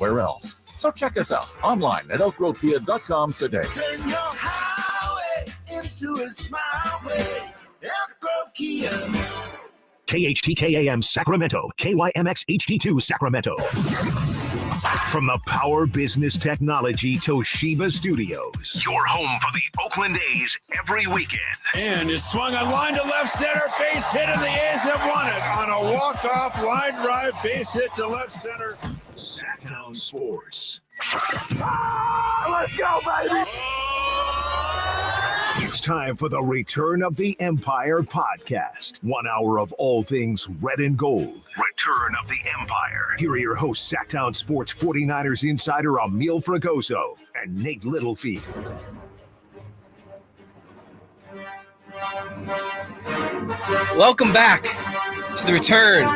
anywhere else. So check us out online at elkgrovekia.com today. Turn your highway into a smileway. Elk Grove Kia. KHTKAM Sacramento, KYMX HD2 Sacramento. From the Power Business Technology Toshiba Studios, your home for the Oakland A's every weekend. And it's swung on line to left center, base hit, and the A's have won it on a walk-off line drive, base hit to left center. Sactown Sports. Let's go, baby! It's time for the Return of the Empire podcast. 1 hour of all things red and gold. Return of the Empire. Here are your hosts, Sactown Sports 49ers insider Amil Fragoso and Nate Littlefield. Welcome back to the Return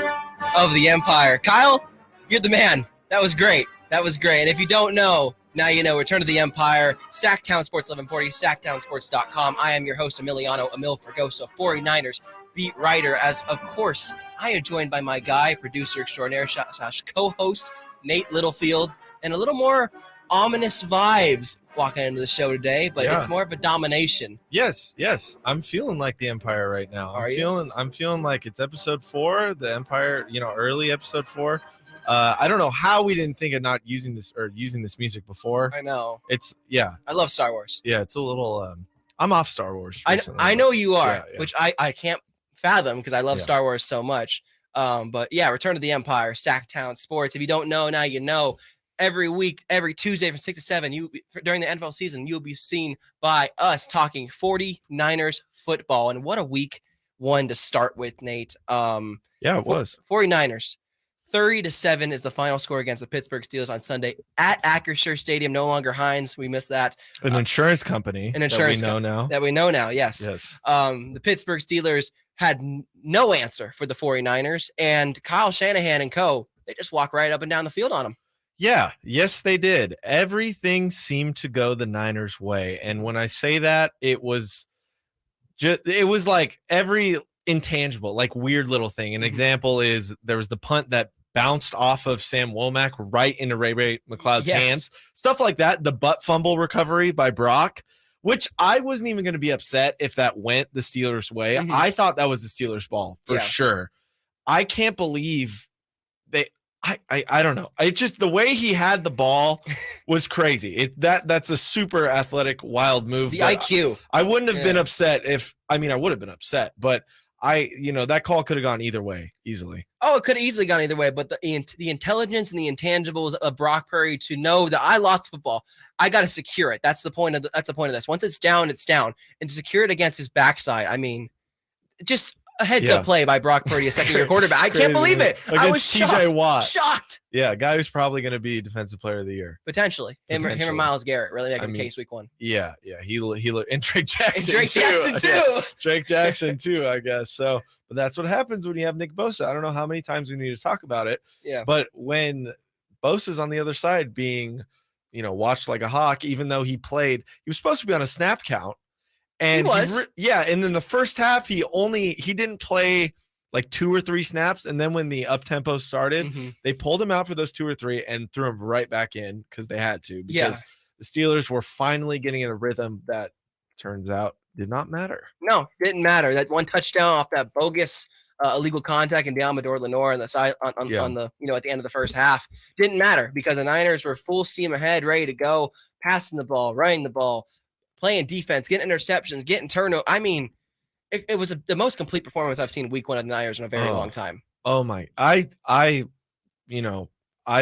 of the Empire. Kyle, you're the man. That was great. And if you don't know, now you know. Return to the Empire, Sactown Sports 1140, SactownSports.com. I am your host, Amil Fragoso, 49ers beat writer. As, of course, I am joined by my guy, producer extraordinaire, / co-host, Nate Littlefield, and a little more ominous vibes walking into the show today, but It's more of a domination. Yes. I'm feeling like the Empire right now. I'm feeling like it's episode 4, the Empire, early episode 4. I don't know how we didn't think of not using this music before. I know. I love Star Wars. Yeah, it's a little I'm off Star Wars recently. I know you are, yeah. which I can't fathom because I love Star Wars so much. But yeah, Return to the Empire, Sactown Sports. If you don't know, now you know. Every week, every Tuesday from 6 to 7, during the NFL season, you'll be seen by us talking 49ers football. And what a week one to start with, Nate. It was. 49ers. 30-7 is the final score against the Pittsburgh Steelers on Sunday at Acrisure Stadium. No longer Heinz. We missed that. An insurance company. That we know now. Yes. The Pittsburgh Steelers had no answer for the 49ers, and Kyle Shanahan and co. They just walk right up and down the field on them. Yeah. Yes, they did. Everything seemed to go the Niners' way, and when I say that, it was like every intangible, like weird little thing. An example is there was the punt that bounced off of Sam Womack right into Ray McLeod's hands. Stuff like that. The butt fumble recovery by Brock, which I wasn't even going to be upset if that went the Steelers' way. I thought that was the Steelers' ball for sure. I can't believe I don't know. Just the way he had the ball was crazy. That's a super athletic, wild move. The IQ. I wouldn't have been upset I would have been upset, but that call could have gone either way easily. Oh, it could have easily gone either way, but the intelligence and the intangibles of Brock Purdy to know that I lost football, I got to secure it. That's the point of this. Once it's down, it's down, and to secure it against his backside. I mean, just a heads-up play by Brock Purdy, a second-year quarterback. I can't believe it. I was TJ Watt. Shocked. Yeah, a guy who's probably going to be Defensive Player of the Year. Potentially. Him or Myles Garrett really making the case week 1. Yeah. He and Drake Jackson. Drake Jackson too, I guess. So, but that's what happens when you have Nick Bosa. I don't know how many times we need to talk about it. Yeah. But when Bosa's on the other side being, watched like a hawk, even though he was supposed to be on a snap count. And he was. And then the first half, he didn't play like 2 or 3 snaps. And then when the up tempo started, they pulled him out for those 2 or 3 and threw him right back in because they had to. Because the Steelers were finally getting in a rhythm that turns out did not matter. No, didn't matter. That one touchdown off that bogus illegal contact and Deommodore Lenoir on the side on the at the end of the first half didn't matter because the Niners were full steam ahead, ready to go, passing the ball, running the ball, playing defense, getting interceptions, getting turnover. I mean, it was the most complete performance I've seen week 1 of the Niners in a very long time. Oh my! I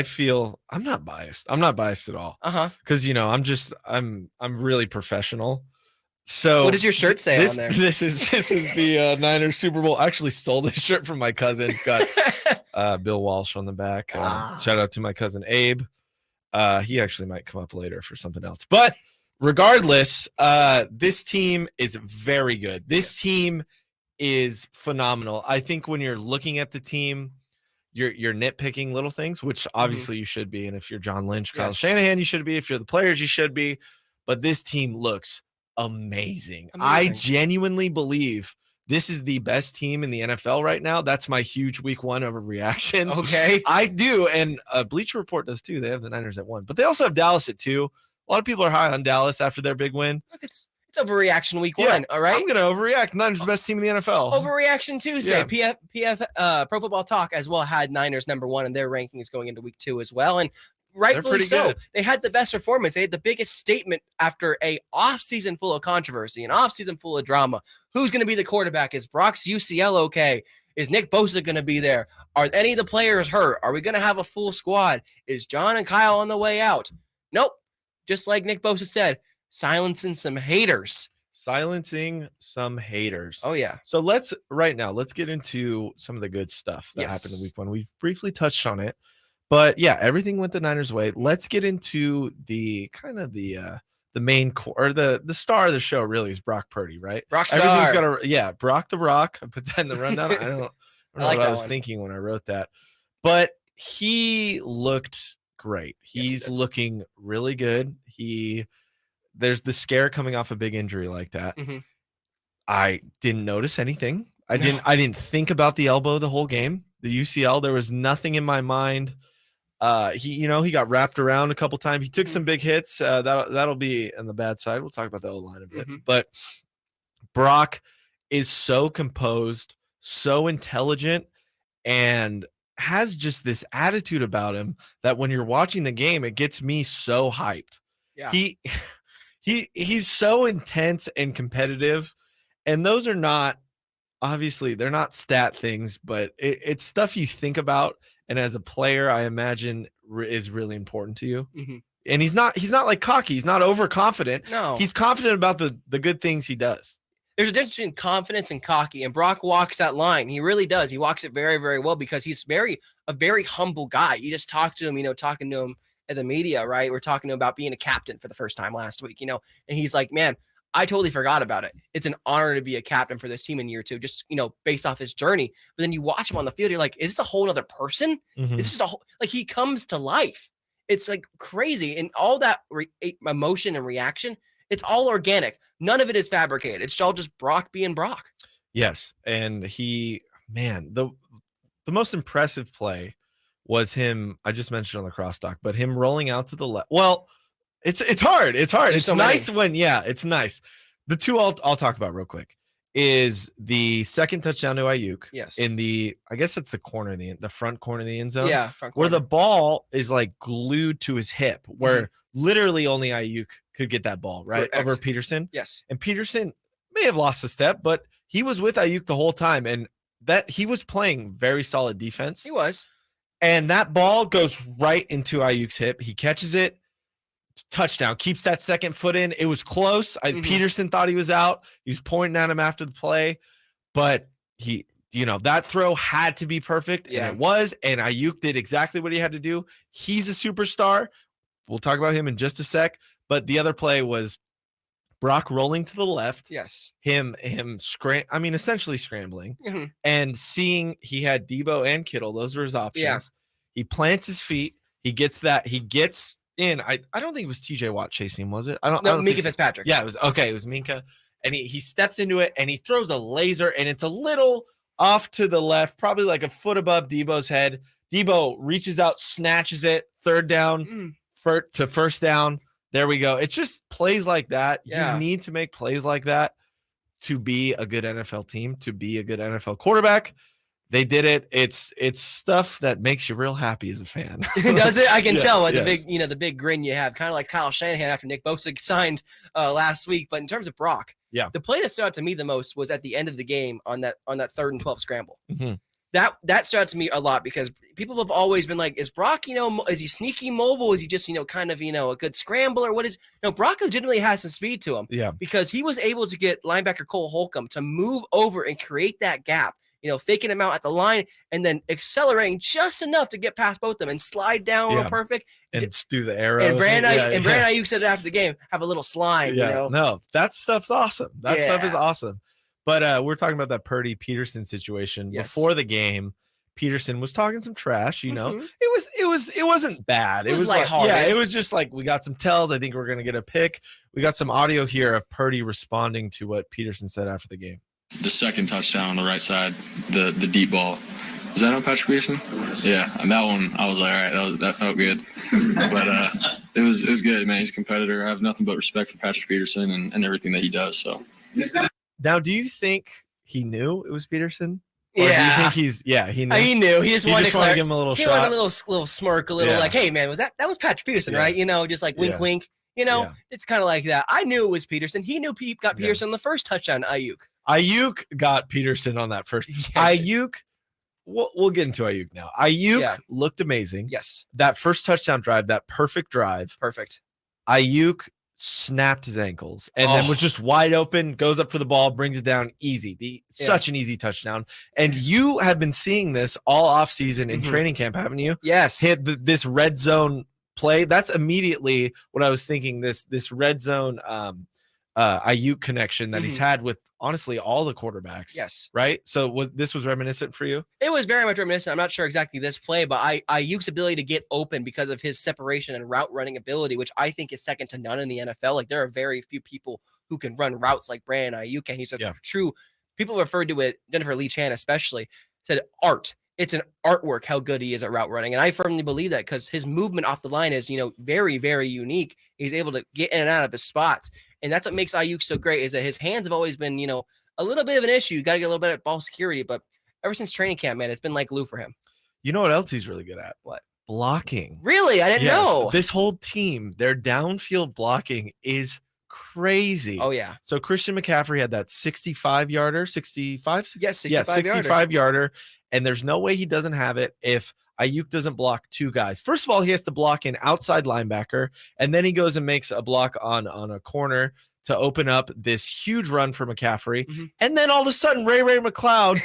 feel I'm not biased. I'm not biased at all. Because I'm really professional. So what does your shirt say on there? This is the Niners Super Bowl. I actually stole this shirt from my cousin. It's got Bill Walsh on the back. Shout out to my cousin Abe. He actually might come up later for something else, but. Regardless, this team is very good. This team is phenomenal. I think when you're looking at the team, you're nitpicking little things, which obviously you should be. And if you're John Lynch, Kyle Shanahan, you should be. If you're the players, you should be. But this team looks amazing. I genuinely believe this is the best team in the NFL right now. That's my huge week 1 overreaction. Okay. I do. And Bleacher Report does too. They have the Niners at 1, but they also have Dallas at 2. A lot of people are high on Dallas after their big win. Look, it's overreaction week 1. All right. I'm going to overreact. Niners the best team in the NFL. Overreaction Tuesday. Yeah. Pro Football Talk as well had Niners number 1 in their rankings going into week 2 as well. And rightfully pretty so. good. They had the best performance. They had the biggest statement after a offseason full of controversy, an offseason full of drama. Who's going to be the quarterback? Is Brock's UCL okay? Is Nick Bosa going to be there? Are any of the players hurt? Are we going to have a full squad? Is John and Kyle on the way out? Nope. Just like Nick Bosa said, silencing some haters. Silencing some haters. Oh, yeah. So let's get into some of the good stuff that happened in week 1. We've briefly touched on it, but yeah, everything went the Niners' way. Let's get into the kind of the main core, or the star of the show really is Brock Purdy, right? Rock star. Everything's got to, Brock the Rock. I put that in the rundown. I don't know like what I that was one. thinking when I wrote that, but he looked great. He's looking really good. There's the scare coming off a big injury like that. Mm-hmm. I didn't notice anything. I didn't think about the elbow the whole game. The UCL, there was nothing in my mind. He got wrapped around a couple times. He took some big hits. That'll be on the bad side. We'll talk about the O-line a bit. Mm-hmm. But Brock is so composed, so intelligent, and has just this attitude about him that when you're watching the game, it gets me so hyped. Yeah. He's so intense and competitive, and those are not, obviously they're not stat things, but it's stuff you think about, and as a player, I imagine is really important to you. Mm-hmm. And he's not like cocky. He's not overconfident. No, he's confident about the good things he does. There's a difference between confidence and cocky, and Brock walks that line. He really does. He walks it very, very well because he's a very humble guy. You just talk to him, talking to him at the media, right? We're talking to him about being a captain for the first time last week, and he's like, man, I totally forgot about it. It's an honor to be a captain for this team in year 2, just, based off his journey. But then you watch him on the field, you're like, is this a whole other person? Mm-hmm. This is he comes to life. It's like crazy. And all that emotion and reaction, it's all organic. None of it is fabricated. It's all just Brock being Brock. Yes. And the most impressive play was him. I just mentioned on the crosstalk, but him rolling out to the left. Well, it's hard. It's hard. It's so nice it's nice. The two I'll talk about real quick is the second touchdown to Ayuk. Yes. In I guess it's the corner, the front corner of the end zone. Yeah. Where the ball is like glued to his hip, where literally only Ayuk could get that ball, right? Correct. Over Peterson. Yes. And Peterson may have lost a step, but he was with Ayuk the whole time. And that he was playing very solid defense. He was. And that ball goes right into Ayuk's hip. He catches it. Touchdown, keeps that second foot in. It was close. Peterson thought he was out. He was pointing at him after the play, but that throw had to be perfect, and it was. And Ayuk did exactly what he had to do. He's a superstar. We'll talk about him in just a sec. But the other play was Brock rolling to the left. Yes. Him essentially scrambling, and seeing he had Debo and Kittle. Those were his options. Yeah. He plants his feet. He gets in. I don't think it was TJ Watt chasing him, was it? I don't Minka Fitzpatrick. Yeah, it was okay. It was Minka. And he steps into it and he throws a laser, and it's a little off to the left, probably like a foot above Debo's head. Debo reaches out, snatches it, third down to first down. There we go. It's just plays like that. Yeah. You need to make plays like that to be a good NFL team, to be a good NFL quarterback. They did it. It's stuff that makes you real happy as a fan. Does it? I can tell by the big grin you have, kind of like Kyle Shanahan after Nick Bosa signed last week. But in terms of Brock, the play that stood out to me the most was at the end of the game on that 3rd and 12 scramble. Mm-hmm. That stood out to me a lot because people have always been like, is Brock, is he sneaky mobile? Is he just, kind of, a good scrambler? What is, Brock legitimately has some speed to him. Yeah. Because he was able to get linebacker Cole Holcomb to move over and create that gap. Faking him out at the line and then accelerating just enough to get past both of them and slide down real perfect. And do the arrow. And Brandon Ayuk said it after the game, have a little slime, No, that stuff's awesome. That stuff is awesome. But we're talking about that Purdy Peterson situation. Yes. Before the game, Peterson was talking some trash, It wasn't bad. It was lighthearted. It was just like, we got some tells. I think we're gonna get a pick. We got some audio here of Purdy responding to what Peterson said after the game. The second touchdown on the right side, the deep ball. Was that on Patrick Peterson? Yeah, and that one, I was like, all right, that felt good. But it was good, man. He's a competitor. I have nothing but respect for Patrick Peterson and everything that he does. So. Now, do you think he knew it was Peterson? Or Yeah. do you think he knew? He knew. He just wanted to give him a little he shot. wanted a little smirk, a little like, hey, man, that was Patrick Peterson, right? Just like wink, wink. It's kind of like that. I knew it was Peterson. He knew Pete got Peterson the first touchdown to Ayuk. Ayuk got Peterson on that first. Ayuk, we'll get into Ayuk now. Ayuk looked amazing. Yes. That first touchdown drive, that perfect drive. Perfect. Ayuk snapped his ankles and then was just wide open, goes up for the ball, brings it down easy. Such an easy touchdown. And you have been seeing this all offseason in training camp, haven't you? Yes. Hit this red zone play. That's immediately what I was thinking. This red zone Ayuk connection that he's had with honestly all the quarterbacks. Yes. Right. So this was reminiscent for you? It was very much reminiscent. I'm not sure exactly this play, but Ayuk's ability to get open because of his separation and route running ability, which I think is second to none in the NFL. Like there are very few people who can run routes like Brandon Ayuk, and he's a true. People referred to it. Jennifer Lee Chan especially said art. It's an artwork how good he is at route running, and I firmly believe that because his movement off the line is very, very unique. He's able to get in and out of his spots. And that's what makes Ayuk so great is that his hands have always been, a little bit of an issue. You got to get a little bit at ball security. But ever since training camp, man, it's been like glue for him. You know what else he's really good at? What? Blocking. Really? I didn't know. This whole team, their downfield blocking is crazy. Oh, yeah. So Christian McCaffrey had that 65-yarder, 65? Yes, 65-yarder. And there's no way he doesn't have it if Ayuk doesn't block two guys. First of all, he has to block an outside linebacker, and then he goes and makes a block on a corner to open up this huge run for McCaffrey. And then all of a sudden, Ray McLeod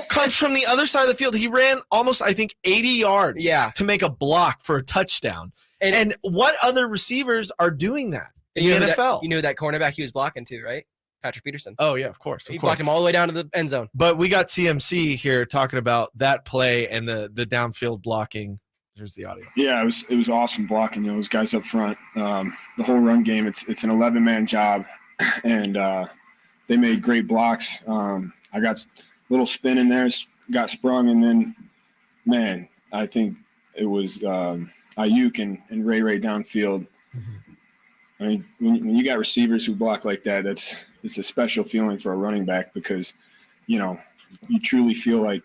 comes from the other side of the field. He ran almost, I think, 80 yards to make a block for a touchdown. And what other receivers are doing that in the NFL? You knew that cornerback he was blocking too, right? Patrick Peterson. Oh, yeah, of course. He blocked him all the way down to the end zone. But we got CMC here talking about that play and the downfield blocking. Here's the audio. Yeah, it was awesome blocking. Those guys up front. The whole run game, it's an 11-man job, and they made great blocks. I got a little spin in there, got sprung, and then, man, I think it was Ayuk and Ray downfield. I mean, when you got receivers who block like that, it's a special feeling for a running back because, you truly feel like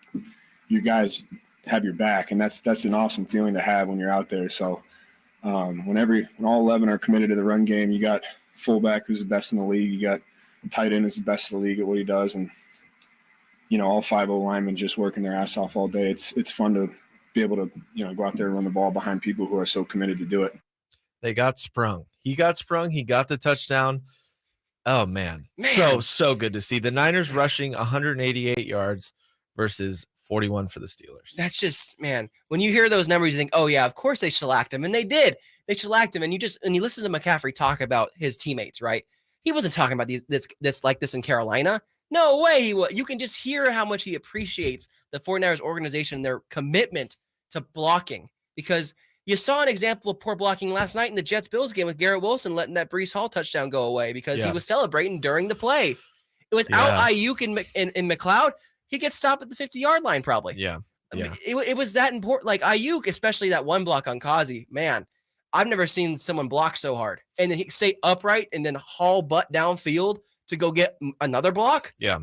you guys have your back, and that's an awesome feeling to have when you're out there. So when all 11 are committed to the run game, you got fullback who's the best in the league, you got tight end who's the best in the league at what he does, and all 5 linemen just working their ass off all day. It's fun to be able to go out there and run the ball behind people who are so committed to do it. They got sprung. He got sprung. He got the touchdown. Oh, man. So good to see. The Niners rushing 188 yards versus 41 for the Steelers. That's just, man, when you hear those numbers, you think, oh, yeah, of course they shellacked him. And they did. They shellacked him. And you listen to McCaffrey talk about his teammates, right? He wasn't talking about this in Carolina. No way he was. You can just hear how much he appreciates the 49ers organization and their commitment to blocking, because you saw an example of poor blocking last night in the Jets-Bills game with Garrett Wilson letting that Breece Hall touchdown go away because he was celebrating during the play. Without Ayuk and McLeod, he gets stopped at the 50-yard line probably. Yeah. It was that important. Like Ayuk, especially that one block on Kazi, man, I've never seen someone block so hard. And then he stay upright and then haul butt downfield to go get another block. Yeah.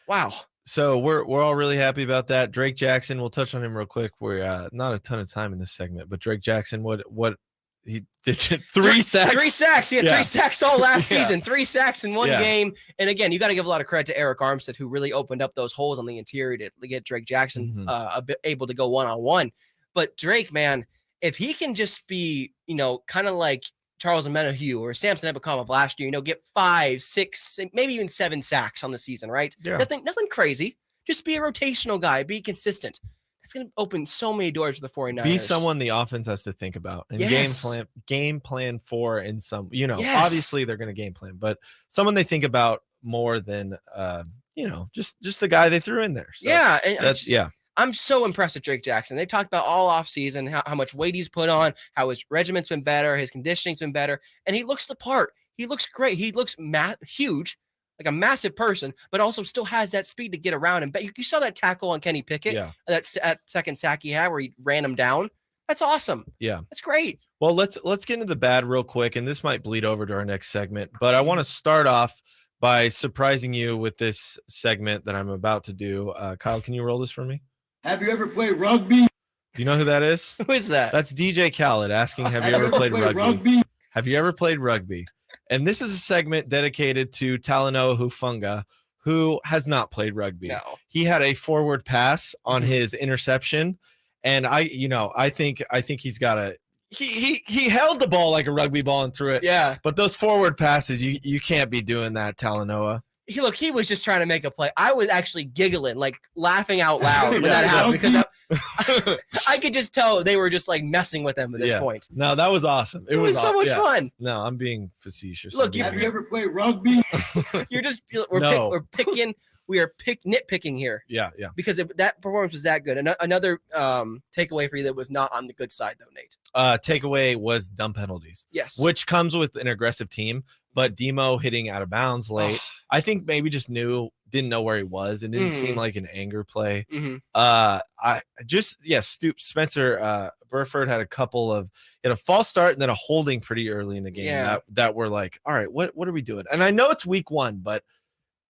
Wow. So we're all really happy about that. Drake Jackson, we'll touch on him real quick. We're not a ton of time in this segment, but Drake Jackson, what he did 3 sacks. 3 sacks. He had 3 sacks all last season. 3 sacks in one game. And again, you got to give a lot of credit to Eric Armstead, who really opened up those holes on the interior to get Drake Jackson able to go one-on-one. But Drake, man, if he can just be, kind of like Charles Omenihu or Samson Ebukam of last year, get 5, 6, maybe even 7 sacks on the season, right? Yeah. Nothing crazy. Just be a rotational guy. Be consistent. That's going to open so many doors for the 49ers. Be someone the offense has to think about and game plan for in some, obviously they're going to game plan, but someone they think about more than, just the guy they threw in there. So I'm so impressed with Drake Jackson. They talked about all offseason how much weight he's put on, how his regiment's been better, his conditioning's been better, and he looks the part. He looks great. He looks huge, like a massive person, but also still has that speed to get around. And you saw that tackle on Kenny Pickett, that second sack he had where he ran him down. That's awesome. Yeah, that's great. Well, let's get into the bad real quick, and this might bleed over to our next segment. But I want to start off by surprising you with this segment that I'm about to do. Kyle, can you roll this for me? Have you ever played rugby? Do you know who that is? Who is that? That's DJ Khaled asking, have you ever played rugby? Have you ever played rugby? And this is a segment dedicated to Talanoa Hufanga, who has not played rugby. No. He had a forward pass on his interception. And I think he's got a he held the ball like a rugby ball and threw it. Yeah. But those forward passes, you can't be doing that, Talanoa. He was just trying to make a play. I was actually giggling, like laughing out loud when that happened because I could just tell they were just like messing with him at this point. No, that was awesome. It was so much fun. No, I'm being facetious. Look, have you ever played rugby? We're picking. We are nitpicking here. Yeah. Because that performance was that good. Another takeaway for you that was not on the good side, though, Nate. Takeaway was dumb penalties. Yes. Which comes with an aggressive team, but Demo hitting out of bounds late. I think maybe just didn't know where he was. It didn't seem like an anger play. Spencer Burford had a false start and then a holding pretty early in the game that were like, all right, what are we doing? And I know it's week 1, but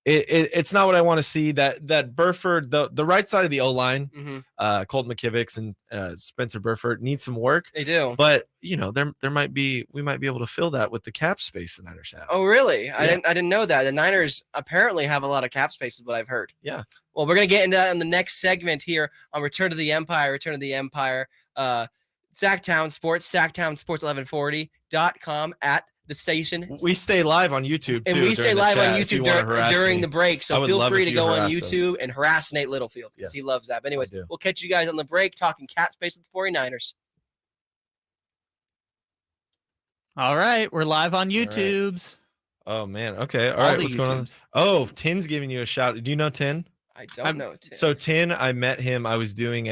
it's not what I want to see. That Burford, the right side of the O-line, Colton McKivicks and Spencer Burford need some work. They do. But we might be able to fill that with the cap space the Niners have. Oh, really? Yeah. I didn't know that. The Niners apparently have a lot of cap space, is what I've heard. Yeah. Well, we're gonna get into that in the next segment here on Return to the Empire. Sactown Sports, SactownSports1140.com at the station. We stay live on YouTube too. And we stay live on YouTube during the break. So feel free to go on YouTube and harass Nate Littlefield because he loves that. But anyways, we'll catch you guys on the break talking cap space with the 49ers. All right, we're live on YouTube's. Oh man. Okay. All right. What's going on? Oh, Tin's giving you a shout. Do you know Tin? I don't know Tin. So Tin, I met him. I was doing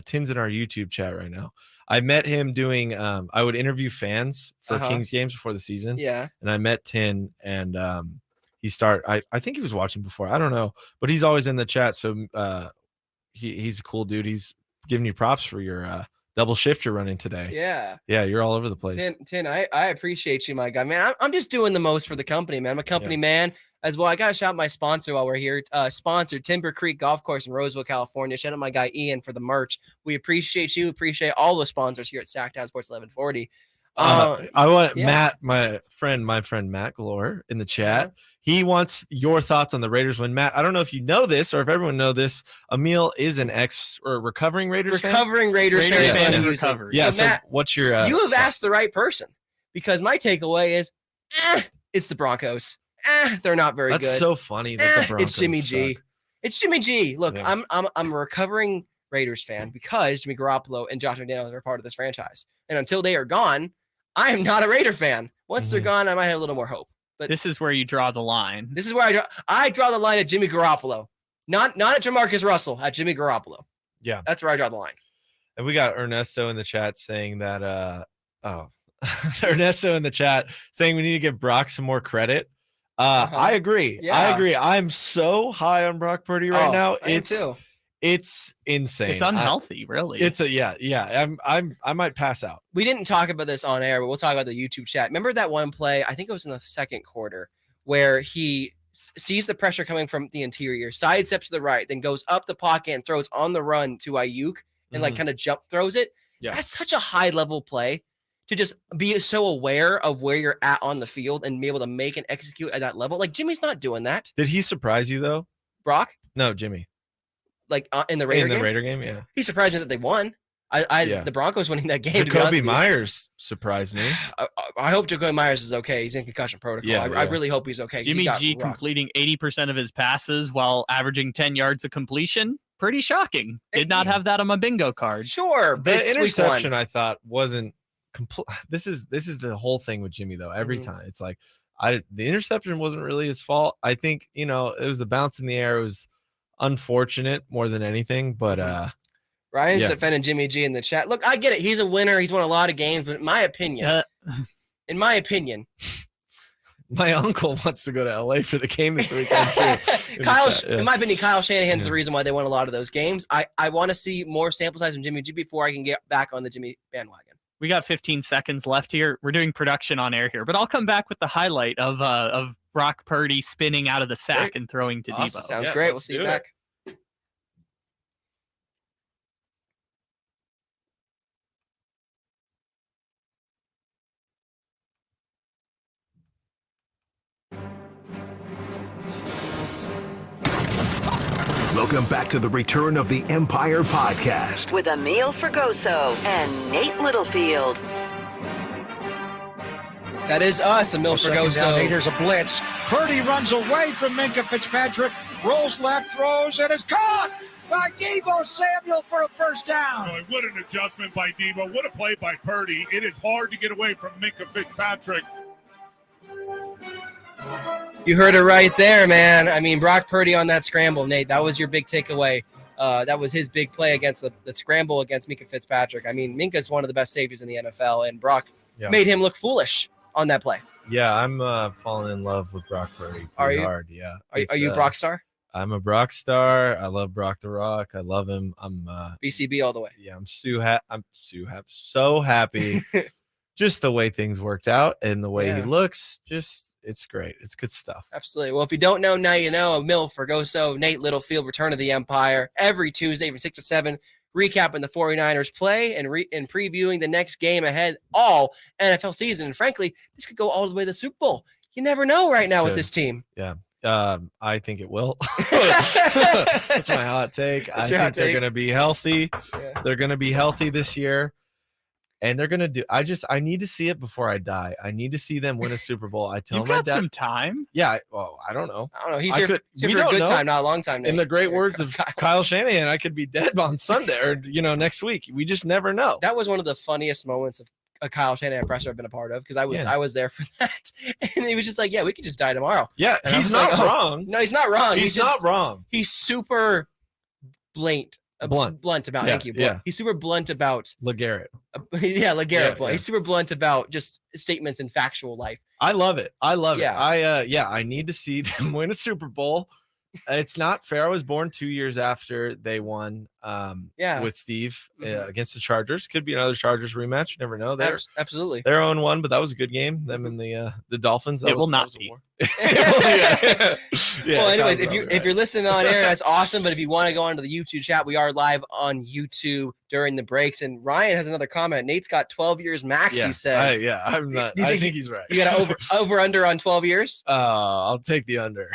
Tin's in our YouTube chat right now. I met him doing I would interview fans for Kings games before the season. Yeah. And I met Tin and I think he was watching before. I don't know, but he's always in the chat. So he's a cool dude. He's giving you props for your double shift you're running today. Yeah. Yeah, you're all over the place. Tin, I appreciate you, my guy. Man, I'm just doing the most for the company, man. I'm a company man as well. I got to shout out my sponsor while we're here. Sponsor, Timber Creek Golf Course in Roseville, California. Shout out my guy Ian for the merch. We appreciate you. Appreciate all the sponsors here at Sactown Sports 1140. I want Matt, my friend Matt Galore in the chat. He wants your thoughts on the Raiders win. Matt, I don't know if you know this or if everyone know this. Amil is an recovering Raiders fan. Raiders fan. Yeah. So Matt, what's your? You have asked the right person because my takeaway is, it's the Broncos. They're not very good. That's so funny that the Broncos It's Jimmy G. suck. It's Jimmy G. Look, I'm a recovering Raiders fan because Jimmy Garoppolo and Josh McDaniels are part of this franchise, and until they are gone, I am not a Raider fan. Once they're gone, I might have a little more hope. But this is where you draw the line. This is where I draw the line at Jimmy Garoppolo, not at Jamarcus Russell, at Jimmy Garoppolo. Yeah, that's where I draw the line. And we got Ernesto in the chat saying that. Ernesto in the chat saying we need to give Brock some more credit. I agree. Yeah. I agree. I'm so high on Brock Purdy right now. It's insane. It's unhealthy, really. It's I might pass out. We didn't talk about this on air, but we'll talk about the YouTube chat. Remember that one play? I think it was in the second quarter where he sees the pressure coming from the interior, sidesteps to the right, then goes up the pocket and throws on the run to Ayuk and like kind of jump throws it. Yeah. That's such a high level play to just be so aware of where you're at on the field and be able to make and execute at that level. Like Jimmy's not doing that. Did he surprise you though? Brock? No, Jimmy. Like in the Raider game? Raider game, yeah. He surprised me that they won. The Broncos winning that game. Jacoby Myers surprised me. I hope Jacoby Myers is okay. He's in concussion protocol. I really hope he's okay. Jimmy G completing 80% of his passes while averaging 10 yards of completion. Pretty shocking. Did not have that on my bingo card. Sure. The interception I thought wasn't complete. This is the whole thing with Jimmy though. Every time it's like the interception wasn't really his fault. I think, it was the bounce in the air. It was unfortunate more than anything, but Ryan's defending Jimmy G in the chat. Look, I get it. He's a winner. He's won a lot of games, but in my opinion, My uncle wants to go to LA for the game this weekend too. In my opinion, Kyle Shanahan's the reason why they won a lot of those games. I want to see more sample size from Jimmy G before I can get back on the Jimmy bandwagon. We got 15 seconds left here. We're doing production on air here, but I'll come back with the highlight of Brock Purdy spinning out of the sack and throwing to Awesome. Debo. Sounds great. We'll see you back. Welcome back to the Return of the Empire podcast with Amil Fragoso and Nate Littlefield. That is us, Amil Fragoso. Here's a blitz. Purdy runs away from Minka Fitzpatrick, rolls left, throws, and is caught by Debo Samuel for a first down. Oh, what an adjustment by Debo. What a play by Purdy. It is hard to get away from Minka Fitzpatrick. You heard it right there, man. I mean, Brock Purdy on that scramble, Nate. That was your big takeaway. That was his big play against the scramble against Minka Fitzpatrick. I mean, Minka's one of the best safeties in the NFL, and Brock made him look foolish on that play. Yeah, I'm falling in love with Brock Purdy. Are you? Hard, yeah. Are you a Brock star? I'm a Brock star. I love Brock the Rock. I love him. I'm BCB all the way. Yeah, I'm so happy. Just the way things worked out and the way he looks, it's great. It's good stuff. Absolutely. Well, if you don't know, now you know. Amil Fragoso, Nate Littlefield, Return of the Empire, every Tuesday from 6 to 7, recapping the 49ers play and previewing the next game ahead all NFL season. And frankly, this could go all the way to the Super Bowl. You never know now with this team. Yeah. I think it will. That's my hot take. I think they're going to be healthy. Yeah. They're going to be healthy this year. And they're gonna do. I need to see it before I die. I need to see them win a Super Bowl. I tell You've my got dad some time. Yeah. Well, I don't know. He's here for a good time, not a long time. Nate. In the great words of Kyle Shanahan, I could be dead on Sunday or next week. We just never know. That was one of the funniest moments of a Kyle Shanahan presser I've been a part of because I was there for that, and he was just like, "Yeah, we could just die tomorrow." Yeah, and he's not wrong. No, he's not wrong. He's not wrong. He's super blunt about thank you. Blunt. He's super blunt about LeGarrette. LeGarrette. Yeah. He's super blunt about just statements in factual life. I love it. I need to see them win a Super Bowl. It's not fair. I was born 2 years after they won with Steve against the Chargers. Could be another Chargers rematch. You never know. Absolutely. Their own one, but that was a good game. Them and the Dolphins. It will not be. Well, anyways, if you're listening on air, that's awesome. But if you want to go onto the YouTube chat, we are live on YouTube during the breaks. And Ryan has another comment. Nate's got 12 years max. He says. I'm not. I think he's right. You got an over under on 12 years? I'll take the under.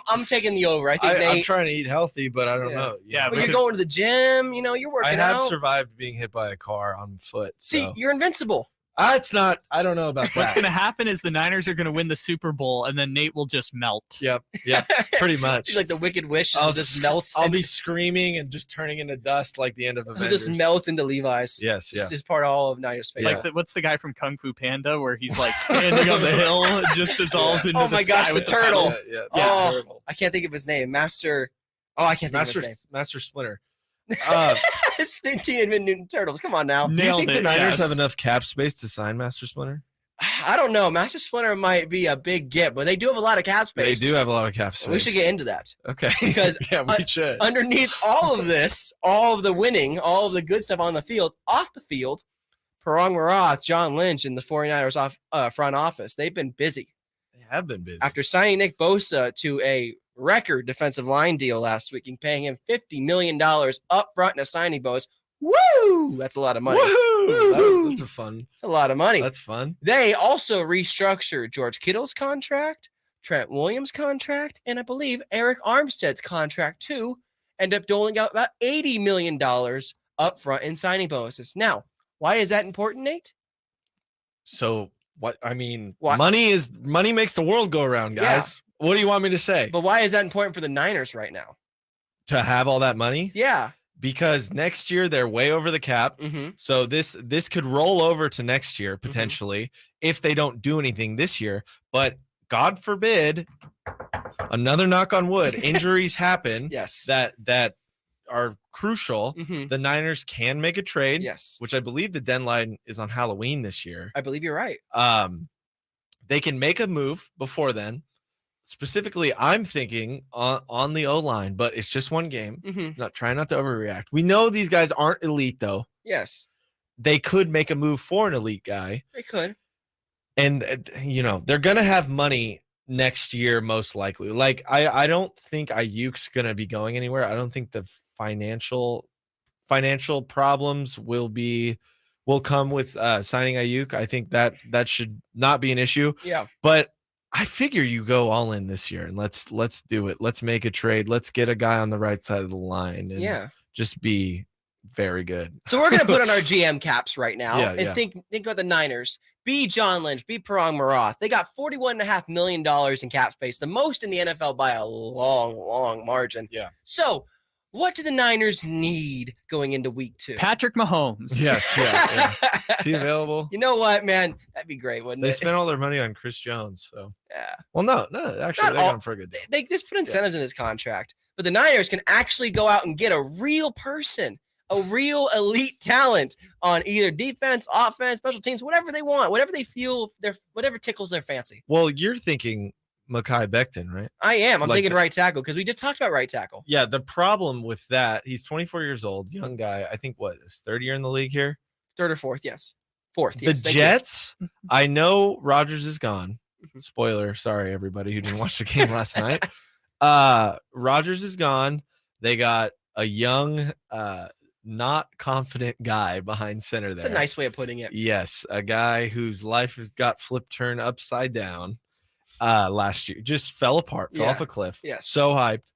I'm taking the over. I think I'm trying to eat healthy, but I don't know. Yeah, but you're going to the gym. You're working out. I have survived being hit by a car on foot. See, you're invincible. It's not. I don't know about that. What's going to happen is the Niners are going to win the Super Bowl, and then Nate will just melt. Yep. Pretty much. Like the Wicked Wish just melts. I'll be screaming and just turning into dust like the end of Avengers. He'll just melt into Levi's. Yes, It's just part of all of Niners fate. Like what's the guy from Kung Fu Panda where he's like standing on the hill and just dissolves into the sky. Oh my gosh, the turtle. Turtle. I can't think of his name. Master. Oh, I can't think of his name. Master Splinter. It's Teenage Mutant Ninja Turtles. Come on now. Do you think the Niners have enough cap space to sign Master Splinter? I don't know. Master Splinter might be a big get, but they do have a lot of cap space. They do have a lot of cap space. We should get into that. Okay. Because we should. Underneath all of this, all of the winning, all of the good stuff on the field, off the field, Parang Marath, John Lynch, and the 49ers front office, they've been busy. They have been busy. After signing Nick Bosa to a record defensive line deal last week and paying him $50 million up front in a signing bonus. Woo! That's a lot of money. Woo! That's fun. It's a lot of money. That's fun. They also restructured George Kittle's contract, Trent Williams' contract, and I believe Eric Armstead's contract too. End up doling out about $80 million up front in signing bonuses. Now, why is that important, Nate? So what? I mean, money makes the world go around, guys. Yeah. What do you want me to say? But why is that important for the Niners right now? To have all that money? Yeah. Because next year they're way over the cap. Mm-hmm. So this could roll over to next year potentially if they don't do anything this year. But God forbid, another knock on wood, injuries happen. Yes. That are crucial. Mm-hmm. The Niners can make a trade. Yes. Which I believe the deadline is on Halloween this year. I believe you're right. They can make a move before then. Specifically, I'm thinking on the O-line, but it's just one game. Trying not to overreact. We know these guys aren't elite, though. Yes. They could make a move for an elite guy. They could. And, they're going to have money next year, most likely. Like, I don't think Ayuk's going to be going anywhere. I don't think the financial problems will come with signing Ayuk. I think that should not be an issue. Yeah. But I figure you go all in this year and let's do it. Let's make a trade. Let's get a guy on the right side of the line and just be very good. So we're gonna put on our GM caps right now and think about the Niners. B. John Lynch, B. Parang Marath. They got $41.5 million in cap space, the most in the NFL by a long, long margin. Yeah. So what do the Niners need going into week 2? Patrick Mahomes. Yes. Yeah. Is he available? You know what, man? That'd be great, wouldn't it? They spent all their money on Chris Jones. So yeah. Well, no. Actually, they're going for a good deal. They just put incentives in his contract. But the Niners can actually go out and get a real person, a real elite talent on either defense, offense, special teams, whatever they want, whatever they feel, whatever tickles their fancy. Well, you're thinking Mekhi Becton, right? I am. I'm thinking right tackle because we just talked about right tackle. Yeah, the problem with that, he's 24 years old, young guy. I think his third year in the league here? Third or fourth, yes. Fourth, the yes. Jets, I know Rodgers is gone. Spoiler, sorry, everybody who didn't watch the game last night. Rodgers is gone. They got a young, not confident guy behind center there. That's a nice way of putting it. Yes, a guy whose life has got turned upside down. Last year just fell apart, fell off a cliff. Yes. So hyped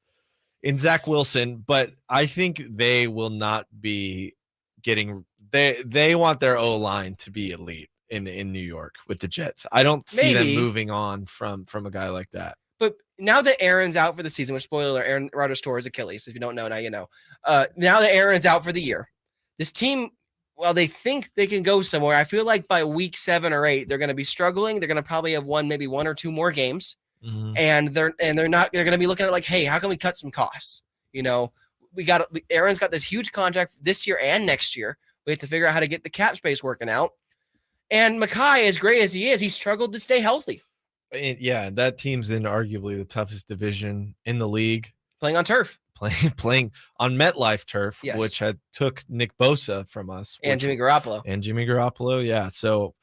in Zach Wilson, but I think they will not be getting they want their O-line to be elite in New York with the Jets. I don't see them moving on from a guy like that. But now that Aaron's out for the season, which spoiler, Aaron Rodgers tore his Achilles. If you don't know, now you know. Now that Aaron's out for the year, this team, well, they think they can go somewhere. I feel like by week 7 or 8, they're going to be struggling. They're going to probably have maybe one or two more games, and they're going to be looking at it like, hey, how can we cut some costs? Aaron's got this huge contract this year and next year. We have to figure out how to get the cap space working out. And Mekhi, as great as he is, he struggled to stay healthy. Yeah, that team's in arguably the toughest division in the league. Playing on turf. Playing on MetLife turf, yes. which took Nick Bosa from us. And Jimmy Garoppolo. Yeah. So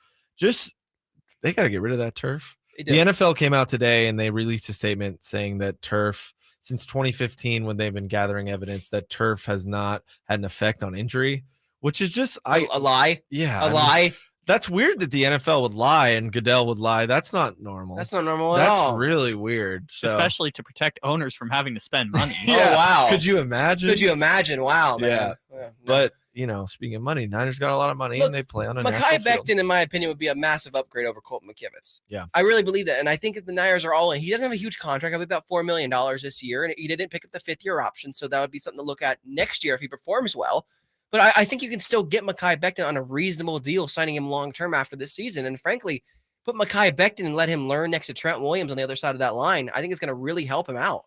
they got to get rid of that turf. The NFL came out today and they released a statement saying that turf, since 2015, when they've been gathering evidence, that turf has not had an effect on injury, which is just a lie. Yeah. Lie. That's weird that the NFL would lie and Goodell would lie. That's not normal. That's not normal at all. That's really weird. So. Especially to protect owners from having to spend money. Yeah. Oh, wow. Could you imagine? Wow, man. Yeah. No. But, speaking of money, Niners got a lot of money and they play on a national Mekhi field. Becton, in my opinion, would be a massive upgrade over Colton McKivitz. Yeah. I really believe that. And I think if the Niners are all in, he doesn't have a huge contract. I believe about $4 million this year. And he didn't pick up the 5th-year option. So that would be something to look at next year if he performs well. But I think you can still get Mekhi Becton on a reasonable deal, signing him long-term after this season. And frankly, put Mekhi Becton and let him learn next to Trent Williams on the other side of that line. I think it's going to really help him out.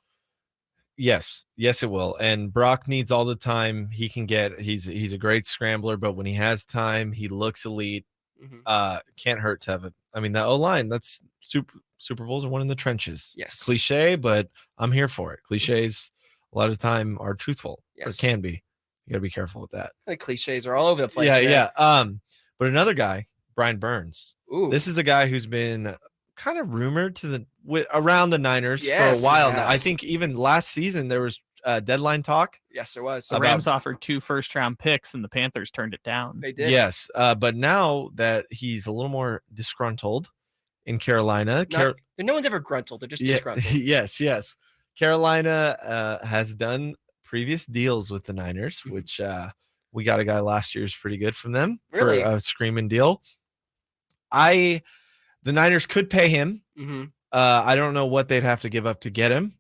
Yes, it will. And Brock needs all the time he can get. He's a great scrambler, but when he has time, he looks elite. Can't hurt to have it. I mean, the O-line, that's Super Bowls are won in the trenches. Yes. It's cliche, but I'm here for it. Cliches a lot of the time are truthful. Yes. Or can be. You gotta be careful with that. The cliches are all over the place. Yeah. But another guy, Brian Burns. Ooh. This is a guy who's been kind of rumored around the Niners for a while now. I think even last season there was deadline talk. Yes, there was. The Rams offered 2 first-round picks, and the Panthers turned it down. They did. Yes, but now that he's a little more disgruntled in Carolina, no one's ever gruntled. They're just disgruntled. Yes. Carolina has done previous deals with the Niners, which we got a guy last year who's pretty good from them for a screaming deal. The Niners could pay him. I don't know what they'd have to give up to get him.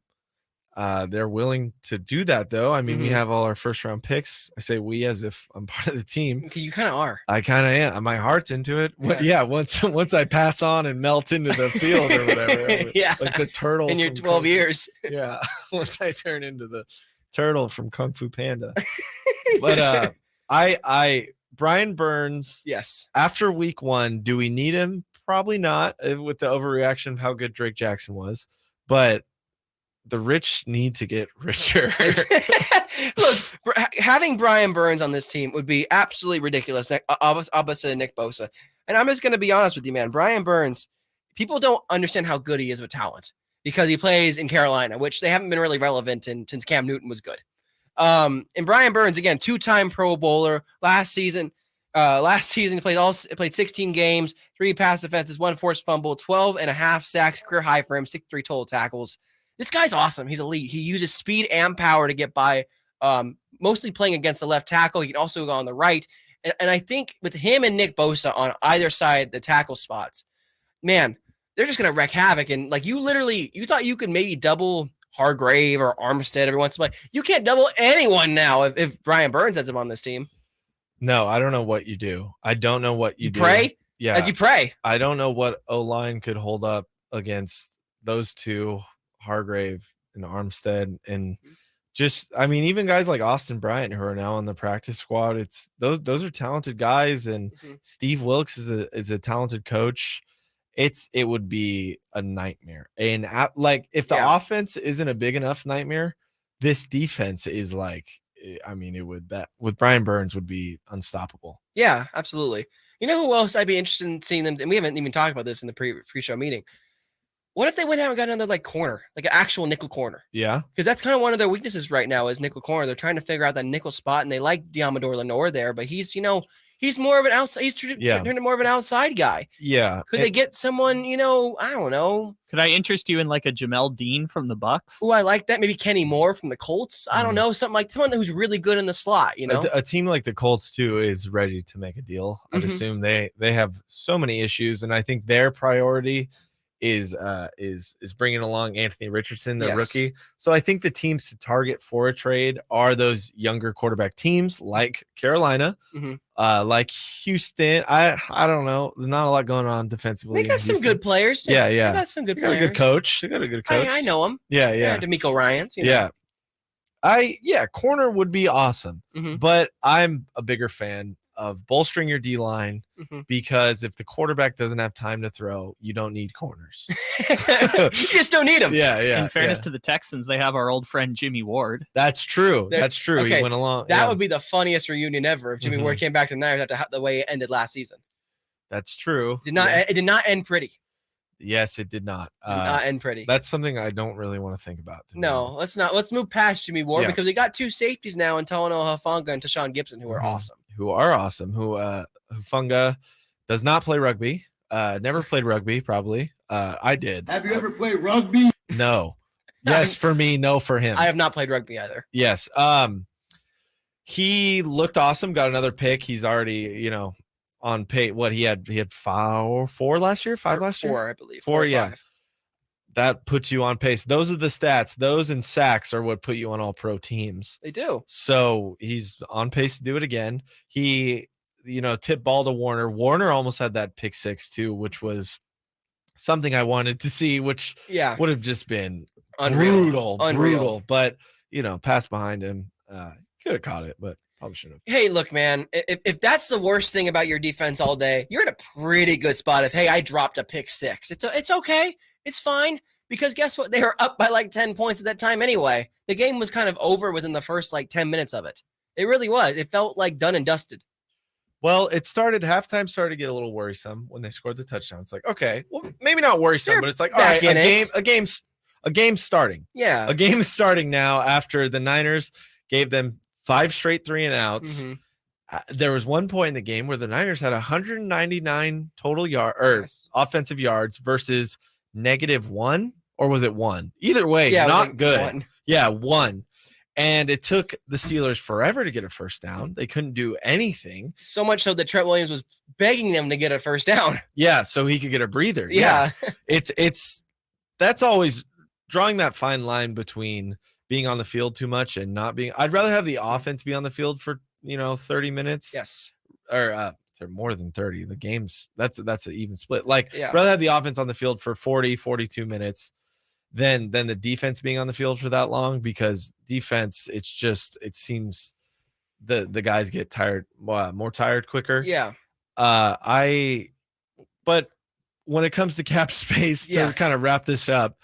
They're willing to do that, though. I mean, we have all our first-round picks. I say we as if I'm part of the team. You kind of are. I kind of am. My heart's into it. Yeah. Once I pass on and melt into the field or whatever. Yeah. Like the turtle. In your 12 years. Yeah. Once I turn into the turtle from Kung Fu Panda. But Brian Burns. Yes. After week 1, do we need him? probably not with the overreaction of how good Drake Jackson was, but the rich need to get richer. Look, having Brian Burns on this team would be absolutely ridiculous. Opposite of Nick Bosa. And I'm just going to be honest with you, man. Brian Burns, people don't understand how good he is with talent because he plays in Carolina, which they haven't been really relevant in since Cam Newton was good. And Brian Burns, again, 2-time Pro Bowler last season. He played 16 games, 3 pass defenses, 1 forced fumble, 12.5 sacks, career high for him, 63 total tackles. This guy's awesome. He's elite. He uses speed and power to get by, mostly playing against the left tackle. He can also go on the right. And I think with him and Nick Bosa on either side, the tackle spots, man, they're just going to wreak havoc. And like you thought you could maybe double Hargrave or Armstead every once in a while. You can't double anyone now if Brian Burns has him on this team. No, I don't know what you do. I don't know what you do. Pray? Yeah. Like you pray. I don't know what O-line could hold up against those two, Hargrave and Armstead. And just, I mean, even guys like Austin Bryant who are now on the practice squad, it's those are talented guys. And Steve Wilkes is a talented coach. It would be a nightmare. And like if the offense isn't a big enough nightmare, this defense is like, I mean, with Brian Burns would be unstoppable. Yeah, absolutely. You know who else I'd be interested in seeing them? And we haven't even talked about this in the pre-show meeting. What if they went out and got another like corner, like an actual nickel corner? Yeah. Because that's kind of one of their weaknesses right now is nickel corner. They're trying to figure out that nickel spot, and they like Diamador Lenore there, but he's more of an outside. He's turned into more of an outside guy. Yeah. Could they get someone, I don't know. Could I interest you in like a Jamel Dean from the Bucks? Oh, I like that. Maybe Kenny Moore from the Colts. I don't know. Something like someone who's really good in the slot, A team like the Colts too is ready to make a deal. I'd assume they have so many issues, and I think their priority is bringing along Anthony Richardson, the rookie. So I think the teams to target for a trade are those younger quarterback teams like Carolina, like Houston. I don't know. There's not a lot going on defensively. They got some good players. Yeah. They got some good players. They got a good coach. I know him. Yeah. D'Amico Ryans. Yeah. Corner would be awesome, but I'm a bigger fan of bolstering your D-line because if the quarterback doesn't have time to throw, you don't need corners. You just don't need them. Yeah. In fairness to the Texans, they have our old friend Jimmy Ward. That's true. That's true. Okay. He went along. That would be the funniest reunion ever if Jimmy Ward came back to the Niners after the way it ended last season. That's true. It did not end pretty. Yes, it did not. Not end pretty. That's something I don't really want to think about. No, let's not. Let's move past Jimmy Ward because we got 2 safeties now in Talanoa Hufanga and Tashawn Gibson who are awesome. Hufanga does not play rugby. Never played rugby, probably. I did. Have you ever played rugby? No. Yes, for me, no for him. I have not played rugby either. Yes. He looked awesome, got another pick. He's already, on pay. What he had 4 last year, 5 last year? 4, I believe. 4, 4 yeah. 5. That puts you on pace. Those are the stats. Those and sacks are what put you on all pro teams. They do. So he's on pace to do it again. He, tip ball to Warner. Warner almost had that pick 6 too, which was something I wanted to see, which would have just been brutal. But, pass behind him. Could have caught it, but probably shouldn't have. Hey, look, man, if that's the worst thing about your defense all day, you're in a pretty good spot. If, hey, I dropped a pick 6, it's okay. It's fine because guess what? They were up by like 10 points at that time anyway. The game was kind of over within the first like 10 minutes of it. It really was. It felt like done and dusted. Well, halftime started to get a little worrisome when they scored the touchdown. It's like, okay, well, maybe not worrisome, but it's like, all right, a game's starting. Yeah. A game is starting now after the Niners gave them 5 straight 3-and-outs. There was one point in the game where the Niners had 199 total offensive yards versus -1, or was it 1? Either way, not good. 1. Yeah, 1. And it took the Steelers forever to get a first down. They couldn't do anything. So much so that Trent Williams was begging them to get a first down. Yeah, so he could get a breather. Yeah. That's always drawing that fine line between being on the field too much and not being. I'd rather have the offense be on the field for 30 minutes. Yes. Or they're more than 30. The games, that's an even split. Rather have the offense on the field for 40, 42 minutes than the defense being on the field for that long, because defense, it seems the guys get tired, more tired quicker. Yeah. But when it comes to cap space, to kind of wrap this up,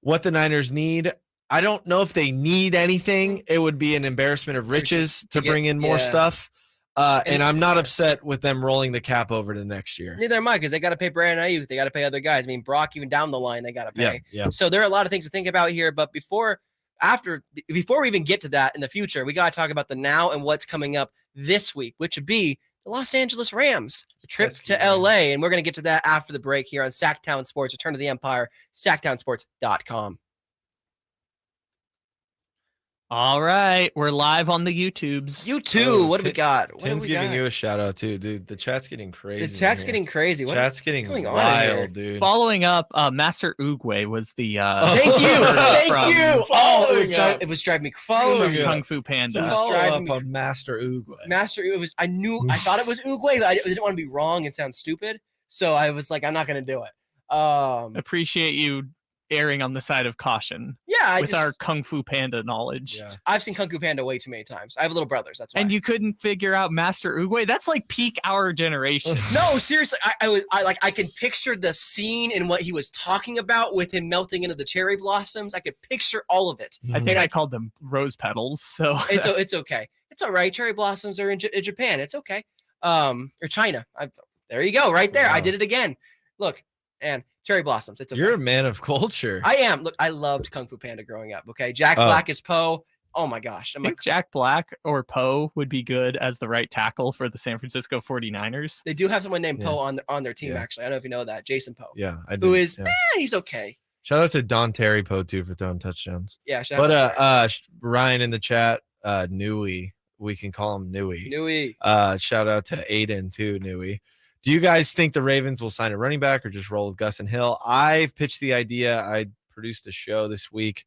what the Niners need, I don't know if they need anything. It would be an embarrassment of riches to bring in more stuff. And I'm not upset with them rolling the cap over to next year. Neither am I, because they got to pay Brandon Ayuk. They got to pay other guys. I mean, Brock, even down the line, they got to pay. Yeah. So there are a lot of things to think about here. But before we even get to that in the future, we got to talk about the now and what's coming up this week, which would be the Los Angeles Rams, the trip to LA. And we're going to get to that after the break here on Sactown Sports, Return to the Empire, SactownSports.com. All right, we're live on the YouTubes. What do we got? Tim's giving you a shout out too, dude. The chat's getting crazy. The chat's getting crazy. What's getting wild, dude. Following up, Master Uguay was the. Thank you. Oh, it was driving me crazy. Kung Fu Panda. Follow up on Master Uguay. I thought it was Uguay, but I didn't want to be wrong and sound stupid, so I was like, I'm not gonna do it. Appreciate you erring on the side of caution. Yeah, with our Kung Fu Panda knowledge. Yeah. I've seen Kung Fu Panda way too many times. I have little brothers. That's why. And you couldn't figure out Master Uguay? That's like peak our generation. No, seriously. I can picture the scene and what he was talking about with him melting into the cherry blossoms. I could picture all of it. I think I called them rose petals. So it's okay. It's all right. Cherry blossoms are in Japan. It's okay. Or China. There you go. Right there. Wow. I did it again. Look, and cherry blossoms. It's okay. You're a man of culture. I am. Look, I loved Kung Fu Panda growing up. Okay, Jack Black is Poe. Oh my gosh. I think Jack Black or Poe would be good as the right tackle for the San Francisco 49ers. They do have someone named Poe on their team, actually. I don't know if you know that. Jason Poe. Yeah, I do. Who is, he's okay. Shout out to Don Terry Poe, too, for throwing touchdowns. Yeah, shout out to Ryan in the chat, Nui. We can call him Nui. Nui. Shout out to Aiden, too, Nui. Do you guys think the Ravens will sign a running back or just roll with Gus and Hill? I've pitched the idea. I produced a show this week.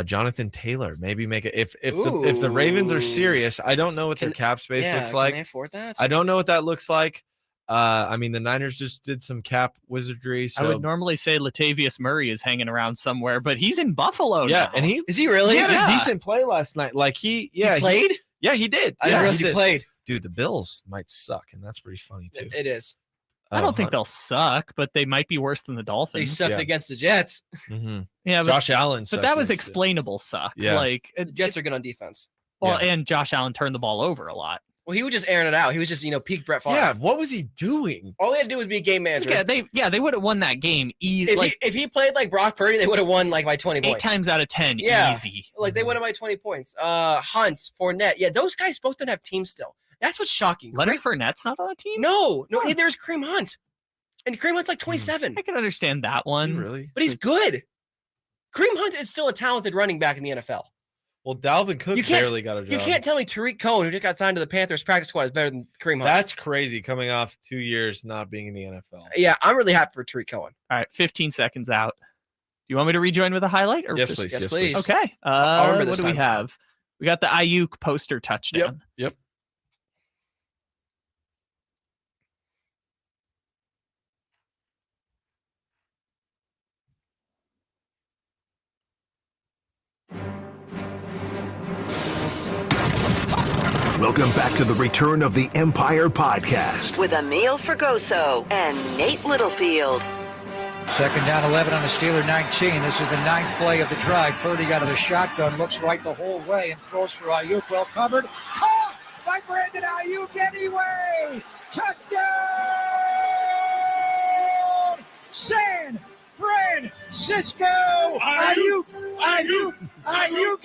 Jonathan Taylor, maybe make it if the Ravens are serious. I don't know what their cap space looks like. Can they afford that? I don't know what that looks like. I mean, the Niners just did some cap wizardry. So I would normally say Latavius Murray is hanging around somewhere, but he's in Buffalo now. And is he really? He had a decent play last night. Like he played. He did. I didn't realize he played. Dude, the Bills might suck, and that's pretty funny too. It is. I don't think they'll suck, but they might be worse than the Dolphins. They sucked against the Jets. Mm-hmm. Yeah, Josh Allen. But that was explainable suck. Yeah. Like the Jets are good on defense. Well, and Josh Allen turned the ball over a lot. Well, he was just airing it out. He was just, peak Brett Favre. Yeah, what was he doing? All he had to do was be a game manager. They would have won that game easy. If he played like Brock Purdy, they would have won like by 20 points. 8 times out of 10, easy. Like they would have by 20 points. Hunt, Fournette. Yeah, those guys both don't have teams still. That's what's shocking. Leonard Fournette's not on a team? No, there's Kareem Hunt. And Kareem Hunt's like 27. I can understand that one. Really? But he's good. Kareem Hunt is still a talented running back in the NFL. Well, Dalvin Cook barely got a job. You can't tell me Tariq Cohen, who just got signed to the Panthers practice squad, is better than Kareem Hunt. That's crazy, coming off 2 years not being in the NFL. Yeah, I'm really happy for Tariq Cohen. All right, 15 seconds out. Do you want me to rejoin with a highlight? Or yes, please. Yes, please. Okay. I'll remember this what do we have? We got the Ayuk poster touchdown. Yep. Welcome back to the Return of the Empire podcast with Amil Fragoso and Nate Littlefield. Second down 11 on the Steeler 19. This is the 9th play of the drive. Purdy out of the shotgun, looks right the whole way and throws for Ayuk. Well covered. Caught by Brandon Ayuk anyway. Touchdown! San Francisco! Ayuk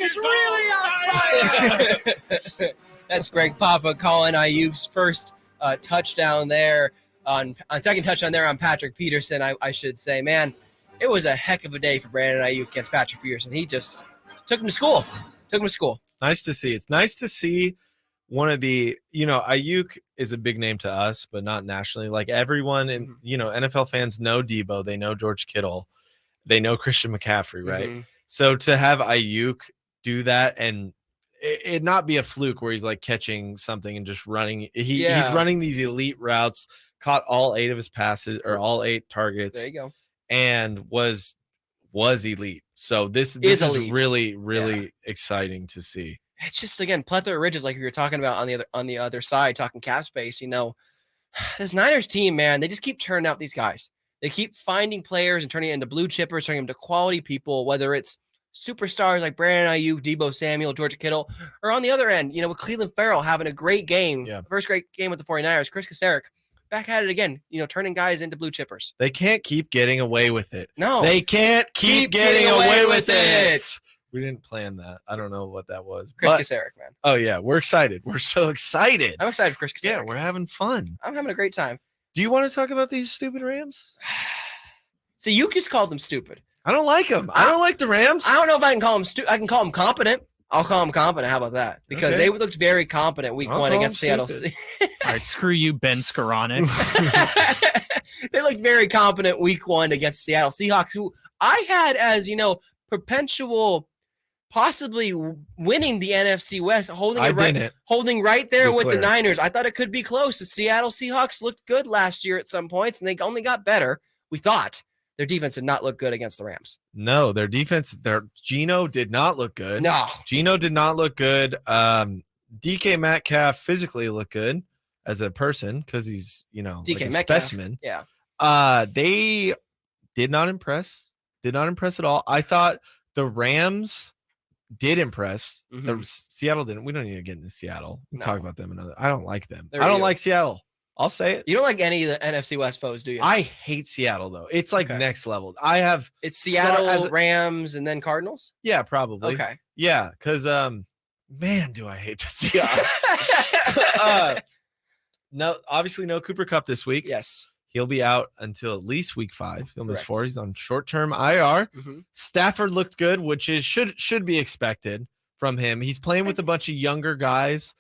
is really on fire! That's Greg Papa calling Ayuk's first touchdown there on second touchdown there on Patrick Peterson. I should say, man, it was a heck of a day for Brandon Ayuk against Patrick Peterson. He just took him to school. Nice to see. It's nice to see one of the, Ayuk is a big name to us, but not nationally. Like everyone in, NFL fans know Debo. They know George Kittle. They know Christian McCaffrey, right? Mm-hmm. So to have Ayuk do that and it not be a fluke where he's like catching something and just running. He's running these elite routes, caught all 8 of his passes or all 8 targets. There you go. And was elite. So this is really, really exciting to see. It's just, again, plethora of ridges like you were talking about on the other side, talking cap space. This Niners team, man, they just keep turning out these guys. They keep finding players and turning it into blue chippers, turning them to quality people, whether it's superstars like Brandon Ayuk, Deebo Samuel, Georgia Kittle, or on the other end, with Cleveland Farrell having a great game, first great game with the 49ers, Chris Kasarik, back at it again, turning guys into blue chippers. They can't keep getting away with it. No. They can't keep getting away with it. We didn't plan that. I don't know what that was. Chris Kasarik, man. Oh, yeah. We're excited. We're so excited. I'm excited for Chris Kasarik. Yeah, we're having fun. I'm having a great time. Do you want to talk about these stupid Rams? See, you just called them stupid. I don't like them. I don't like the Rams. I don't know if I can call them stupid. I can call them competent. I'll call them competent. How about that? Because they looked very competent week 1 against Seattle. All right, screw you, Ben Skoranek. They looked very competent week 1 against Seattle Seahawks, who I had as, perpetual possibly winning the NFC West, holding right there with the Niners. I thought it could be close. The Seattle Seahawks looked good last year at some points, and they only got better. We thought their defense did not look good against the Rams. No, their defense, Geno did not look good. No. Geno did not look good. DK Metcalf physically looked good as a person because he's, like a specimen. Yeah. They did not impress. Did not impress at all. I thought the Rams did impress. The Seattle didn't. We don't need to get into Seattle. We can talk about them another. I don't like them. I don't like Seattle. I'll say it. You don't like any of the NFC West foes, do you? I hate Seattle though. It's like next level. It's Seattle, Rams, and then Cardinals. Yeah, probably. Okay. Yeah, because man, do I hate the Seahawks. No, obviously no Cooper Kupp this week. Yes. He'll be out until at least week 5. He'll miss 4. He's on short-term IR. Stafford looked good, which is should be expected from him. He's playing with a bunch of younger guys.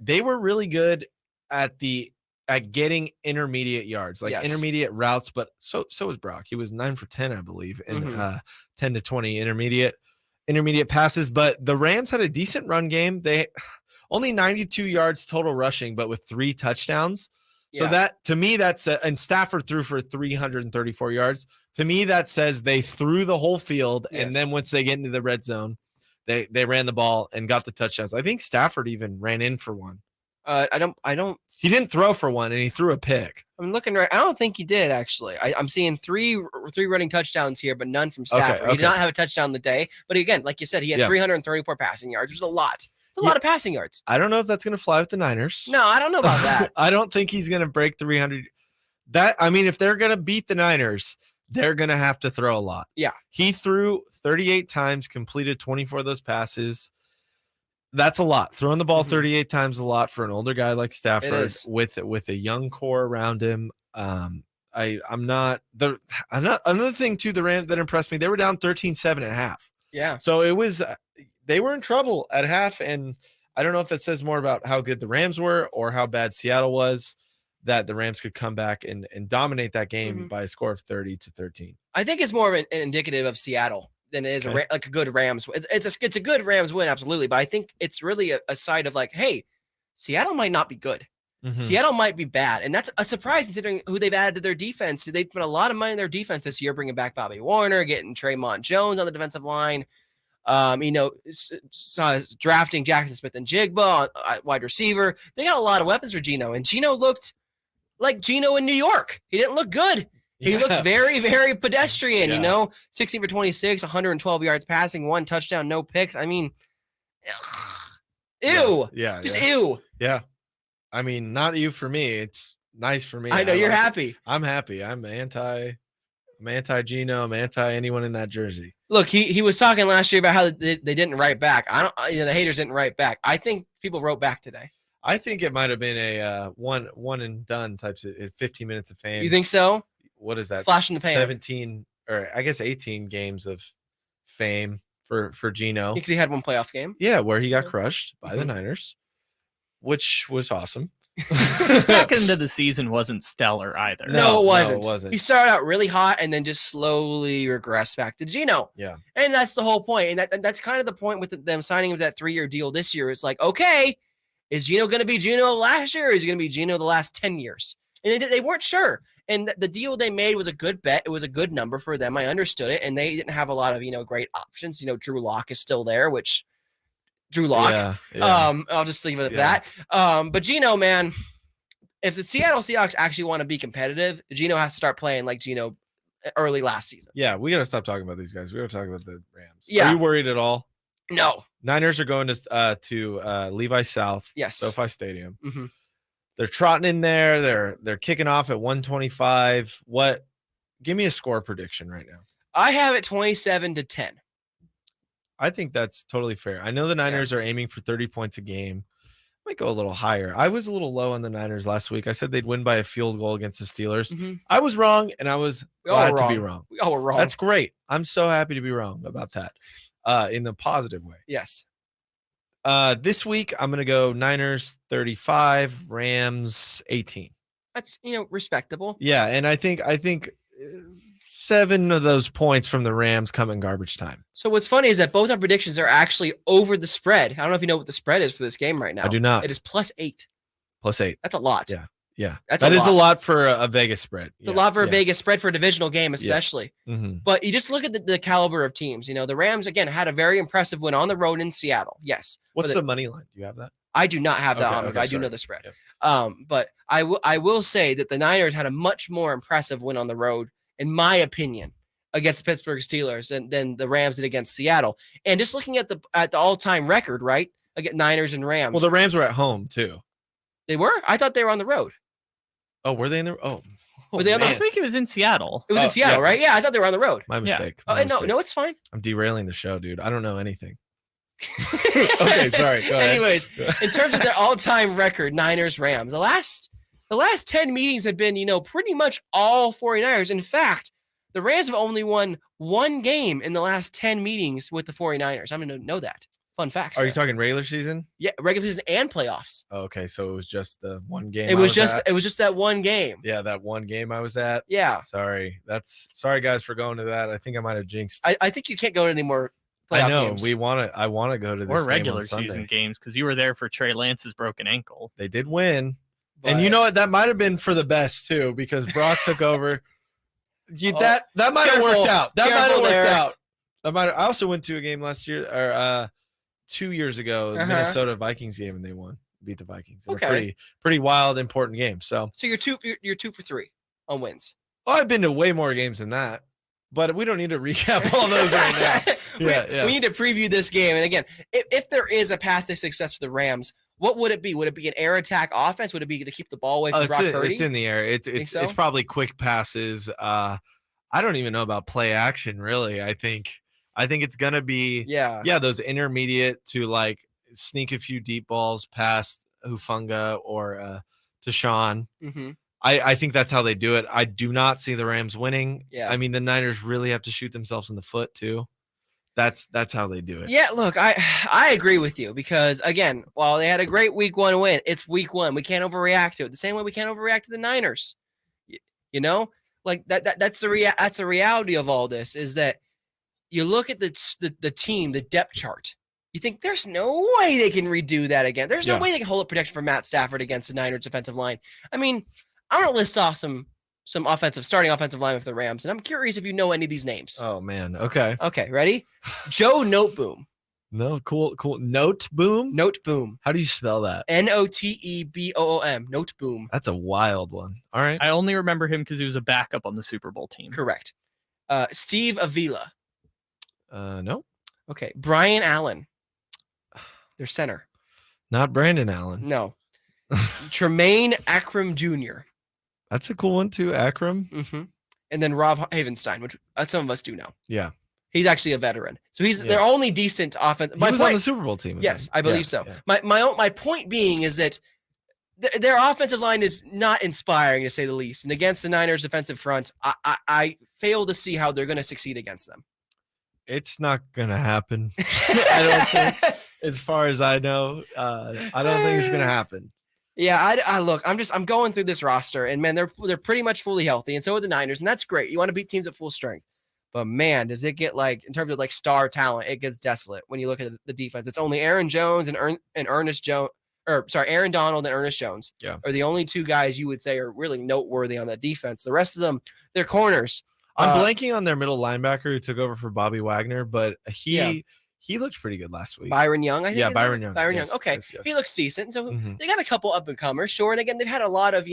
They were really good at getting intermediate yards, like intermediate routes, but so was Brock. He was 9 for 10, I believe, and 10 to 20 intermediate passes. But the Rams had a decent run game. They only 92 yards total rushing, but with 3 touchdowns. So that, to me, that's and Stafford threw for 334 yards. To me, that says they threw the whole field, and then once they get into the red zone, they ran the ball and got the touchdowns. I think Stafford even ran in for one. I don't. He didn't throw for one, and he threw a pick. I'm looking right. I don't think he did actually. I'm seeing three running touchdowns here, but none from Stafford. He did not have a touchdown the day. But again, like you said, he had 334 passing yards, which is a lot. It's a lot of passing yards. I don't know if that's going to fly with the Niners. No, I don't know about that. I don't think he's going to break 300. If they're going to beat the Niners, they're going to have to throw a lot. Yeah. He threw 38 times, completed 24 of those passes. That's a lot. Throwing the ball 38 times is a lot for an older guy like Stafford with a young core around him. Another thing too, the Rams that impressed me, they were down 13-7 at half. Yeah. So it was they were in trouble at half, and I don't know if that says more about how good the Rams were or how bad Seattle was, that the Rams could come back and dominate that game by a score of 30-13. I think it's more of an indicative of Seattle than it is a good Rams. It's a good Rams win, absolutely. But I think it's really a side of like, hey, Seattle might not be good. Seattle might be bad. And that's a surprise considering who they've added to their defense. They've put a lot of money in their defense this year, bringing back Bobby Warner, getting Traymon Jones on the defensive line. Drafting Jackson Smith and Jigba, wide receiver. They got a lot of weapons for Geno, and Geno looked like Geno in New York. He didn't look good. He looked very, very pedestrian, 16 for 26, 112 yards passing, 1 touchdown, no picks. I mean, ew. Ew. Yeah. I mean, not you for me. It's nice for me. I know you're happy. I'm happy. I'm anti Geno. I'm anti anyone in that jersey. Look, he was talking last year about how they didn't write back. The haters didn't write back. I think people wrote back today. I think it might have been a one and done types of 15 minutes of fame. You think so? What is that? Flash in the pan. 17 or I guess 18 games of fame for Geno. Because he had one playoff game. Yeah, where he got crushed by the Niners, which was awesome. Back into the season wasn't stellar either. No, it wasn't. He started out really hot and then just slowly regressed back to Geno. Yeah. And that's the whole point. And that's kind of the point with them signing him that 3-year deal this year. It's like, okay, is Geno going to be Geno last year or is he going to be Geno the last 10 years? And they weren't sure. And the deal they made was a good bet. It was a good number for them. I understood it. And they didn't have a lot of, great options. Drew Lock is still there, which Drew Lock. Yeah. I'll just leave it at that. But Geno, man, if the Seattle Seahawks actually want to be competitive, Geno has to start playing like Geno early last season. Yeah, we got to stop talking about these guys. We got to talk about the Rams. Yeah. Are you worried at all? No. Niners are going to Levi South, Yes. SoFi Stadium. Mm-hmm. They're trotting in there. They're kicking off at 125. Give me a score prediction right now. I have it 27-10. I think that's totally fair. I know the Niners are aiming for 30 points a game. Might go a little higher. I was a little low on the Niners last week. I said they'd win by a field goal against the Steelers. Mm-hmm. I was wrong, and I was glad to be wrong. We all were wrong. That's great. I'm so happy to be wrong about that in the positive way. Yes. This week, I'm going to go Niners 35, Rams 18. That's, respectable. Yeah, and I think 7 of those points from the Rams come in garbage time. So what's funny is that both our predictions are actually over the spread. I don't know if you know what the spread is for this game right now. I do not. It is +8. +8. That's a lot. Yeah. That is a lot for a Vegas spread. It's a lot for a Vegas spread for a divisional game, especially. Yeah. Mm-hmm. But you just look at the caliber of teams. The Rams, again, had a very impressive win on the road in Seattle. Yes. What's the money line? Do you have that? I do not have that on. I do know the spread. Yep. But I will say that the Niners had a much more impressive win on the road, in my opinion, against Pittsburgh Steelers than the Rams did against Seattle. And just looking at the all-time record, right? Against Niners and Rams. Well, the Rams were at home too. They were? I thought they were on the road. Oh, were they in the were they on Last week it was in Seattle. It was in Seattle, right? Yeah, I thought they were on the road. My mistake. Yeah. No, it's fine. I'm derailing the show, dude. I don't know anything. Okay, sorry. Go ahead. Anyways, in terms of their all-time record, Niners, Rams, the last 10 meetings have been, pretty much all 49ers. In fact, the Rams have only won one game in the last 10 meetings with the 49ers. I'm going to know that. Fun facts. Are you talking regular season? Yeah, regular season and playoffs. Oh, okay, so it was just the one game. It was just that one game. Yeah, that one game I was at. Yeah. Sorry guys for going to that. I think I might have jinxed. I think you can't go to any more playoff I know. games. I want to go to this or regular game on season Sunday. games because you were there for Trey Lance's broken ankle. They did win. But, and you know what? That might have been for the best too, because Brock took over. That might have worked out. That might have worked out. I also went to a game last year or 2 years ago, Minnesota Vikings game, and they won, beat the Vikings. Okay. Pretty wild, important game. So you're 2 for 3 on wins. Oh, I've been to way more games than that, but we don't need to recap all those right now. We need to preview this game. And again, if there is a path to success for the Rams, what would it be? Would it be an air attack offense? Would it be to keep the ball away from Brock Purdy? It's in the air. It's probably quick passes. I don't even know about play action, really. I think it's gonna be those intermediate to like sneak a few deep balls past Hufanga or to Sean. Mm-hmm. I think that's how they do it. I do not see the Rams winning. Yeah. I mean, the Niners really have to shoot themselves in the foot too. That's how they do it. Yeah, look, I agree with you because again, while they had a great week 1 win, it's week 1. We can't overreact to it. The same way we can't overreact to the Niners. Like that's the reality of all this is that you look at the team, the depth chart. You think there's no way they can redo that again. There's no way they can hold up protection for Matt Stafford against the Niners defensive line. I mean, I'm going to list off some starting offensive linemen for the Rams, and I'm curious if you know any of these names. Oh man, okay. Okay, ready? Joe Noteboom. No, cool. Noteboom. Noteboom. How do you spell that? Noteboom. Noteboom. That's a wild one. All right. I only remember him because he was a backup on the Super Bowl team. Correct. Steve Avila. No. Okay. Brian Allen. Their center. Not Brandon Allen. No. Tremaine Akram Jr. That's a cool one too, Akram. Mm-hmm. And then Rob Havenstein, which some of us do know. Yeah. He's actually a veteran. So they're only decent offense. He was on the Super Bowl team. Yes, I believe so. Yeah. My point being is that their offensive line is not inspiring, to say the least. And against the Niners defensive front, I fail to see how they're going to succeed against them. It's not going to happen. I don't think, as far as I know. I don't think it's going to happen. Yeah, I look, I'm going through this roster, and man, they're pretty much fully healthy, and so are the Niners, and that's great. You want to beat teams at full strength. But man, does it get like, in terms of like star talent, it gets desolate when you look at the defense. It's only Aaron Jones and Aaron Donald and Ernest Jones are the only two guys you would say are really noteworthy on that defense. The rest of them, they're corners. I'm blanking on their middle linebacker who took over for Bobby Wagner, but he He looked pretty good last week. Byron Young, I think. Yeah, Byron Young. Byron Yes, Young. Okay. yes, yes. He looks decent. So Mhm. they got a couple up and comers, sure. And again, they've had a lot of,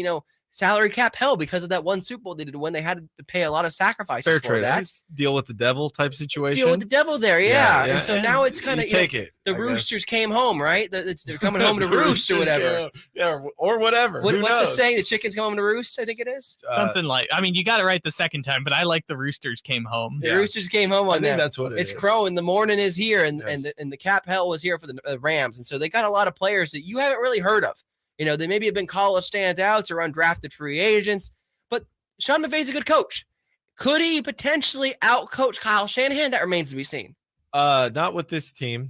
salary cap hell because of that one Super Bowl they did when they had to pay a lot of sacrifices Fair for trade. that. It's deal with the devil type situation. Deal with the devil there, yeah. Yeah, And so and now it's kind you of take it. The I guess. Roosters came home, right? They're coming home to The roost or Roosters whatever. Yeah, or whatever. Who What's the knows? saying? The chickens come home to roost, I think it is. Something like, I mean, you got it right the second time, but I like the Roosters came home. The Roosters came home on I think them. that's what It's is. crowing. The morning is here, and Yes. and the cap hell was here for the Rams, and so they got a lot of players that you haven't really heard of. They maybe have been college standouts or undrafted free agents, but Sean McVay's a good coach. Could he potentially outcoach Kyle Shanahan? That remains to be seen. Not with this team.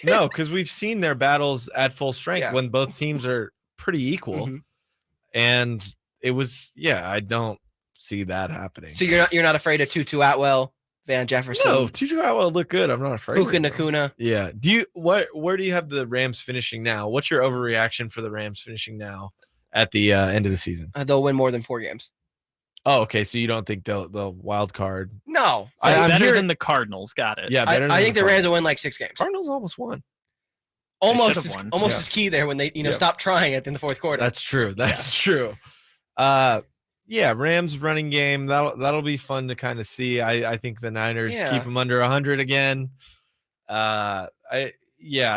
No, because we've seen their battles at full strength Yeah. when both teams are pretty equal. Mhm. And it was, I don't see that happening. So you're not afraid of Tutu Atwell, Van Jefferson, No, Tutu Atwell look good. I'm not afraid. Puka of him. Nacuna? Yeah. Where do you have the Rams finishing now? What's your overreaction for the Rams finishing now at the end of the season? They'll win more than 4 games. Oh, okay. So you don't think they'll wild card? No, I'm better hearing- than the Cardinals. Got it. Yeah, better. I than think the Rams Cardinals. will win like 6 games. Cardinals almost won. Almost should've as, won. almost Yeah. as key there when they stop trying it in the fourth quarter. That's true. That's true. Rams running game. That'll be fun to kind of see. I think the Niners Yeah. keep them under 100 again. I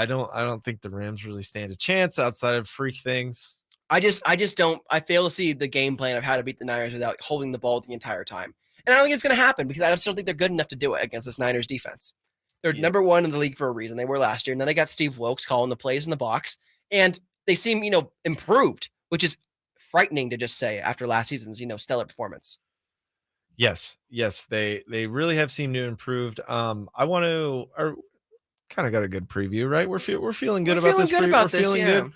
don't think the Rams really stand a chance outside of freak things. I just don't. I fail to see the game plan of how to beat the Niners without holding the ball the entire time. And I don't think it's going to happen because I just don't think they're good enough to do it against this Niners defense. They're number one in the league for a reason. They were last year. And then they got Steve Wilkes calling the plays in the box. And they seem, improved, which is frightening to just say after last season's, stellar performance. Yes, they really have seemed to improved. I want to kind of got a good preview, right? We're feeling good about this. We're feeling good.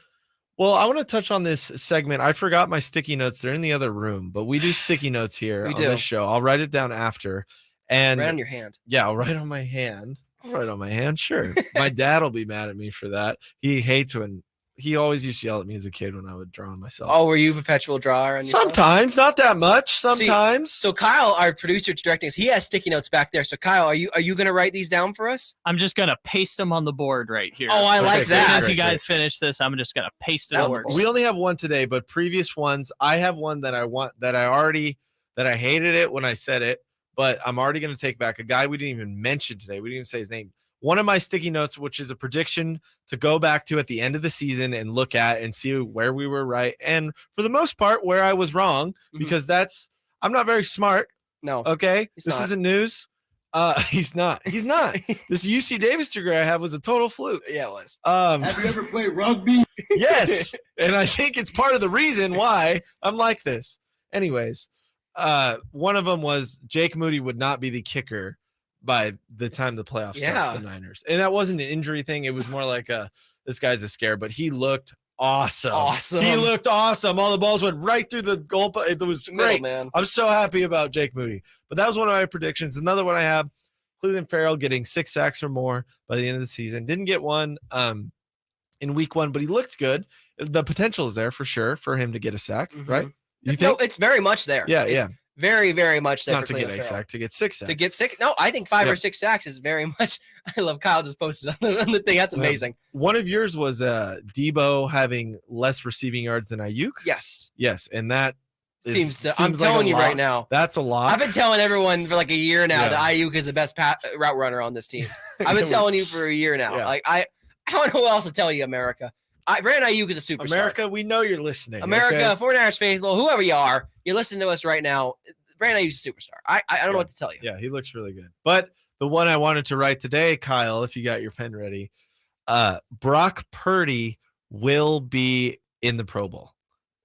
Well, I want to touch on this segment. I forgot my sticky notes. They're in the other room, but we do sticky notes here on this show. I'll write it down after. And Right on your hand. Yeah, I'll write on my hand. Sure. My dad will be mad at me for that. He hates when he always used to yell at me as a kid when I would draw on myself. Oh, were you a perpetual drawer? On yourself? Sometimes, not that much. Sometimes. So Kyle, our producer directing us, he has sticky notes back there. So Kyle, are you going to write these down for us? I'm just gonna paste them on the board right here. Oh, I like As that. soon as you Great, guys finish this, I'm just gonna paste it That on works. the board. We only have one today, but previous ones, I have one that I hated it when I said it, but I'm already going to take back a guy we didn't even mention today. We didn't even say his name. One of my sticky notes, which is a prediction to go back to at the end of the season and look at and see where we were right. And for the most part, where I was wrong, because I'm not very smart. No. Okay. He's This not. isn't news. He's not. This UC Davis degree I have was a total fluke. Yeah, it was. Have you ever played rugby? Yes. And I think it's part of the reason why I'm like this. Anyways, one of them was Jake Moody would not be the kicker by the time the playoffs start for the Niners. And that wasn't an injury thing. It was more like this guy's a scare, but he looked awesome. He looked awesome. All the balls went right through the goal. It was great. Man. I'm so happy about Jake Moody. But that was one of my predictions. Another one I have, Cleveland Farrell getting 6 sacks or more by the end of the season. Didn't get one in week 1, but he looked good. The potential is there for sure for him to get a sack, right? You think? No, it's very much there. Yeah, it's very, very much there. Not for to get Cleveland a Farrell. sack, to get 6 sacks. To get 6? No, I think 5 or 6 sacks is very much. I love Kyle just posted on the thing. That's amazing. One of yours was Debo having less receiving yards than Ayuk. Yes, and that seems. like I'm a telling you lot. right now. That's a lot. I've been telling everyone for like a year now Yeah. that Ayuk is the best route runner on this team. I've been telling you for a year now. Yeah. Like I don't know what else to tell you, America. Brandon Ayuk is a superstar. America, we know you're listening. America, okay? 49ers faithful, whoever you are, you listen to us right now. Brandon Ayuk's a superstar. I don't know what to tell you. Yeah, he looks really good. But the one I wanted to write today, Kyle, if you got your pen ready, Brock Purdy will be in the Pro Bowl.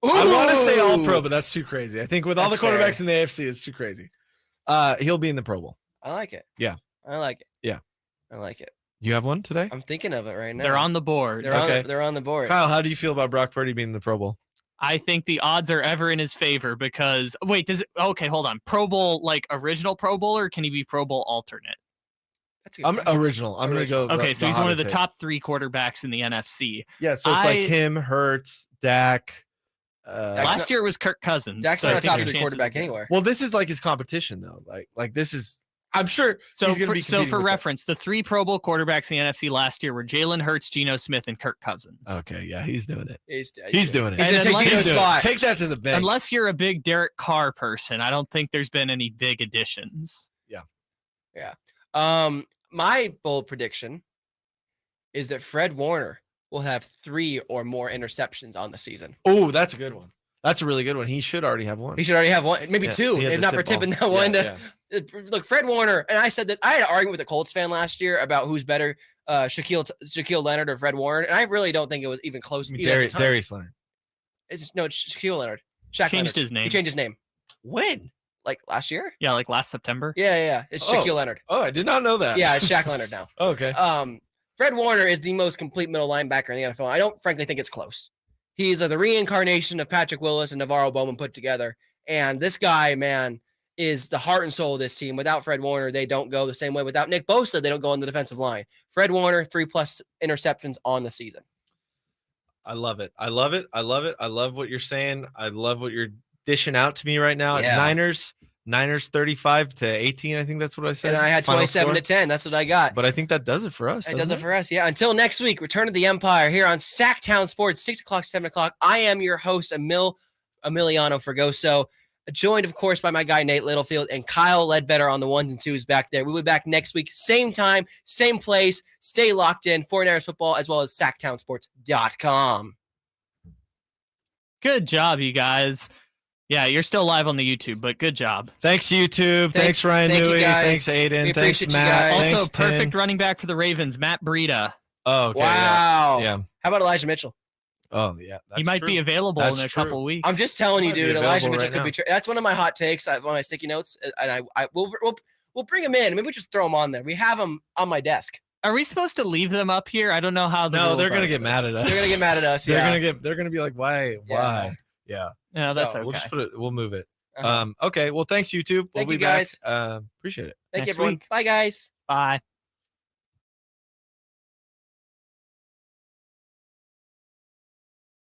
I want to say all pro, but that's too crazy. I think with all the That's quarterbacks fair. in the AFC, it's too crazy. He'll be in the Pro Bowl. I like it. Yeah. I like it. Yeah. I like it. Do you have one today? I'm thinking of it right now. They're on the board. They're on the board. Kyle, how do you feel about Brock Purdy being in the Pro Bowl? I think the odds are ever in his favor because okay, hold on. Pro Bowl, like original Pro Bowl, or can he be Pro Bowl alternate? That's a I'm good question. original. I'm going to go. Okay, so he's one of the hot top 3 quarterbacks in the NFC. Yeah, so it's like him, Hurts, Dak. Last year it was Kirk Cousins. Dak's so I not a think top your 3 chances quarterback are good. anywhere. Well, this is like his competition though. Like this is. I'm sure So he's going to be competing for with reference, the 3 Pro Bowl quarterbacks in the NFC last year were Jalen Hurts, Geno Smith, and Kirk Cousins. that. Okay, yeah, he's doing it. He's doing it. He's going to take Geno's spot. Take that to the bank. Unless you're a big Derek Carr person, I don't think there's been any big additions. Yeah. My bold prediction is that Fred Warner will have 3 or more interceptions on the season. Oh, that's a good one. That's a really good one. He should already have one. He should already have one, maybe 2, he had if the not tip for tipping ball. that one. Yeah, Look, Fred Warner, and I said this. I had an argument with a Colts fan last year about who's better, Shaquille Leonard or Fred Warner, and I really don't think it was even close. Darius Leonard. It's Shaquille Leonard. Shaq Changed Leonard. his name. He changed his name. When? Like last year? Yeah, like last September. Yeah. It's Shaquille Leonard. Oh, I did not know that. Yeah, it's Shaq Leonard now. Okay. Fred Warner is the most complete middle linebacker in the NFL. I don't frankly think it's close. He's the reincarnation of Patrick Willis and Navarro Bowman put together. And this guy, man, is the heart and soul of this team. Without Fred Warner, they don't go the same way. Without Nick Bosa, they don't go on the defensive line. Fred Warner, 3+ interceptions on the season. I love it. I love what you're saying. I love what you're dishing out to me right now. Yeah. Niners 35-18. I think that's what I said. And I had 27-10. That's what I got. But I think that does it for us. It does it for us. Yeah. Until next week, Return of the Empire here on Sactown Sports, 6 o'clock, 7 o'clock. I am your host, Emiliano Fragoso, joined, of course, by my guy, Nate Littlefield, and Kyle Ledbetter on the 1s and 2s back there. We'll be back next week, same time, same place. Stay locked in. 49ers football, as well as SactownSports.com. Good job, you guys. Yeah, you're still live on the YouTube, but good job. Thanks, YouTube. Thanks Ryan Newey. Thanks, Aiden. Thanks, Matt. Also, Thanks, perfect Tim. running back for the Ravens, Matt Breida. Oh, okay. Wow. Yeah. How about Elijah Mitchell? Oh, yeah. He might be available in a couple weeks. I'm just telling you, Might be dude. Elijah available Mitchell right could be. That's one of my hot takes. One of my sticky notes, and we'll bring him in. Maybe we just throw him on there. We have him on my desk. Are we supposed to leave them up here? I don't know how. No, they're gonna get mad at us. They're gonna get mad at us. They're gonna be like, why? Yeah. No, that's okay. We'll just we'll move it. Okay. Well, thanks, YouTube. Thank we'll you, be guys. back. Appreciate it. Thank you, Next everyone. week. Bye, guys. Bye.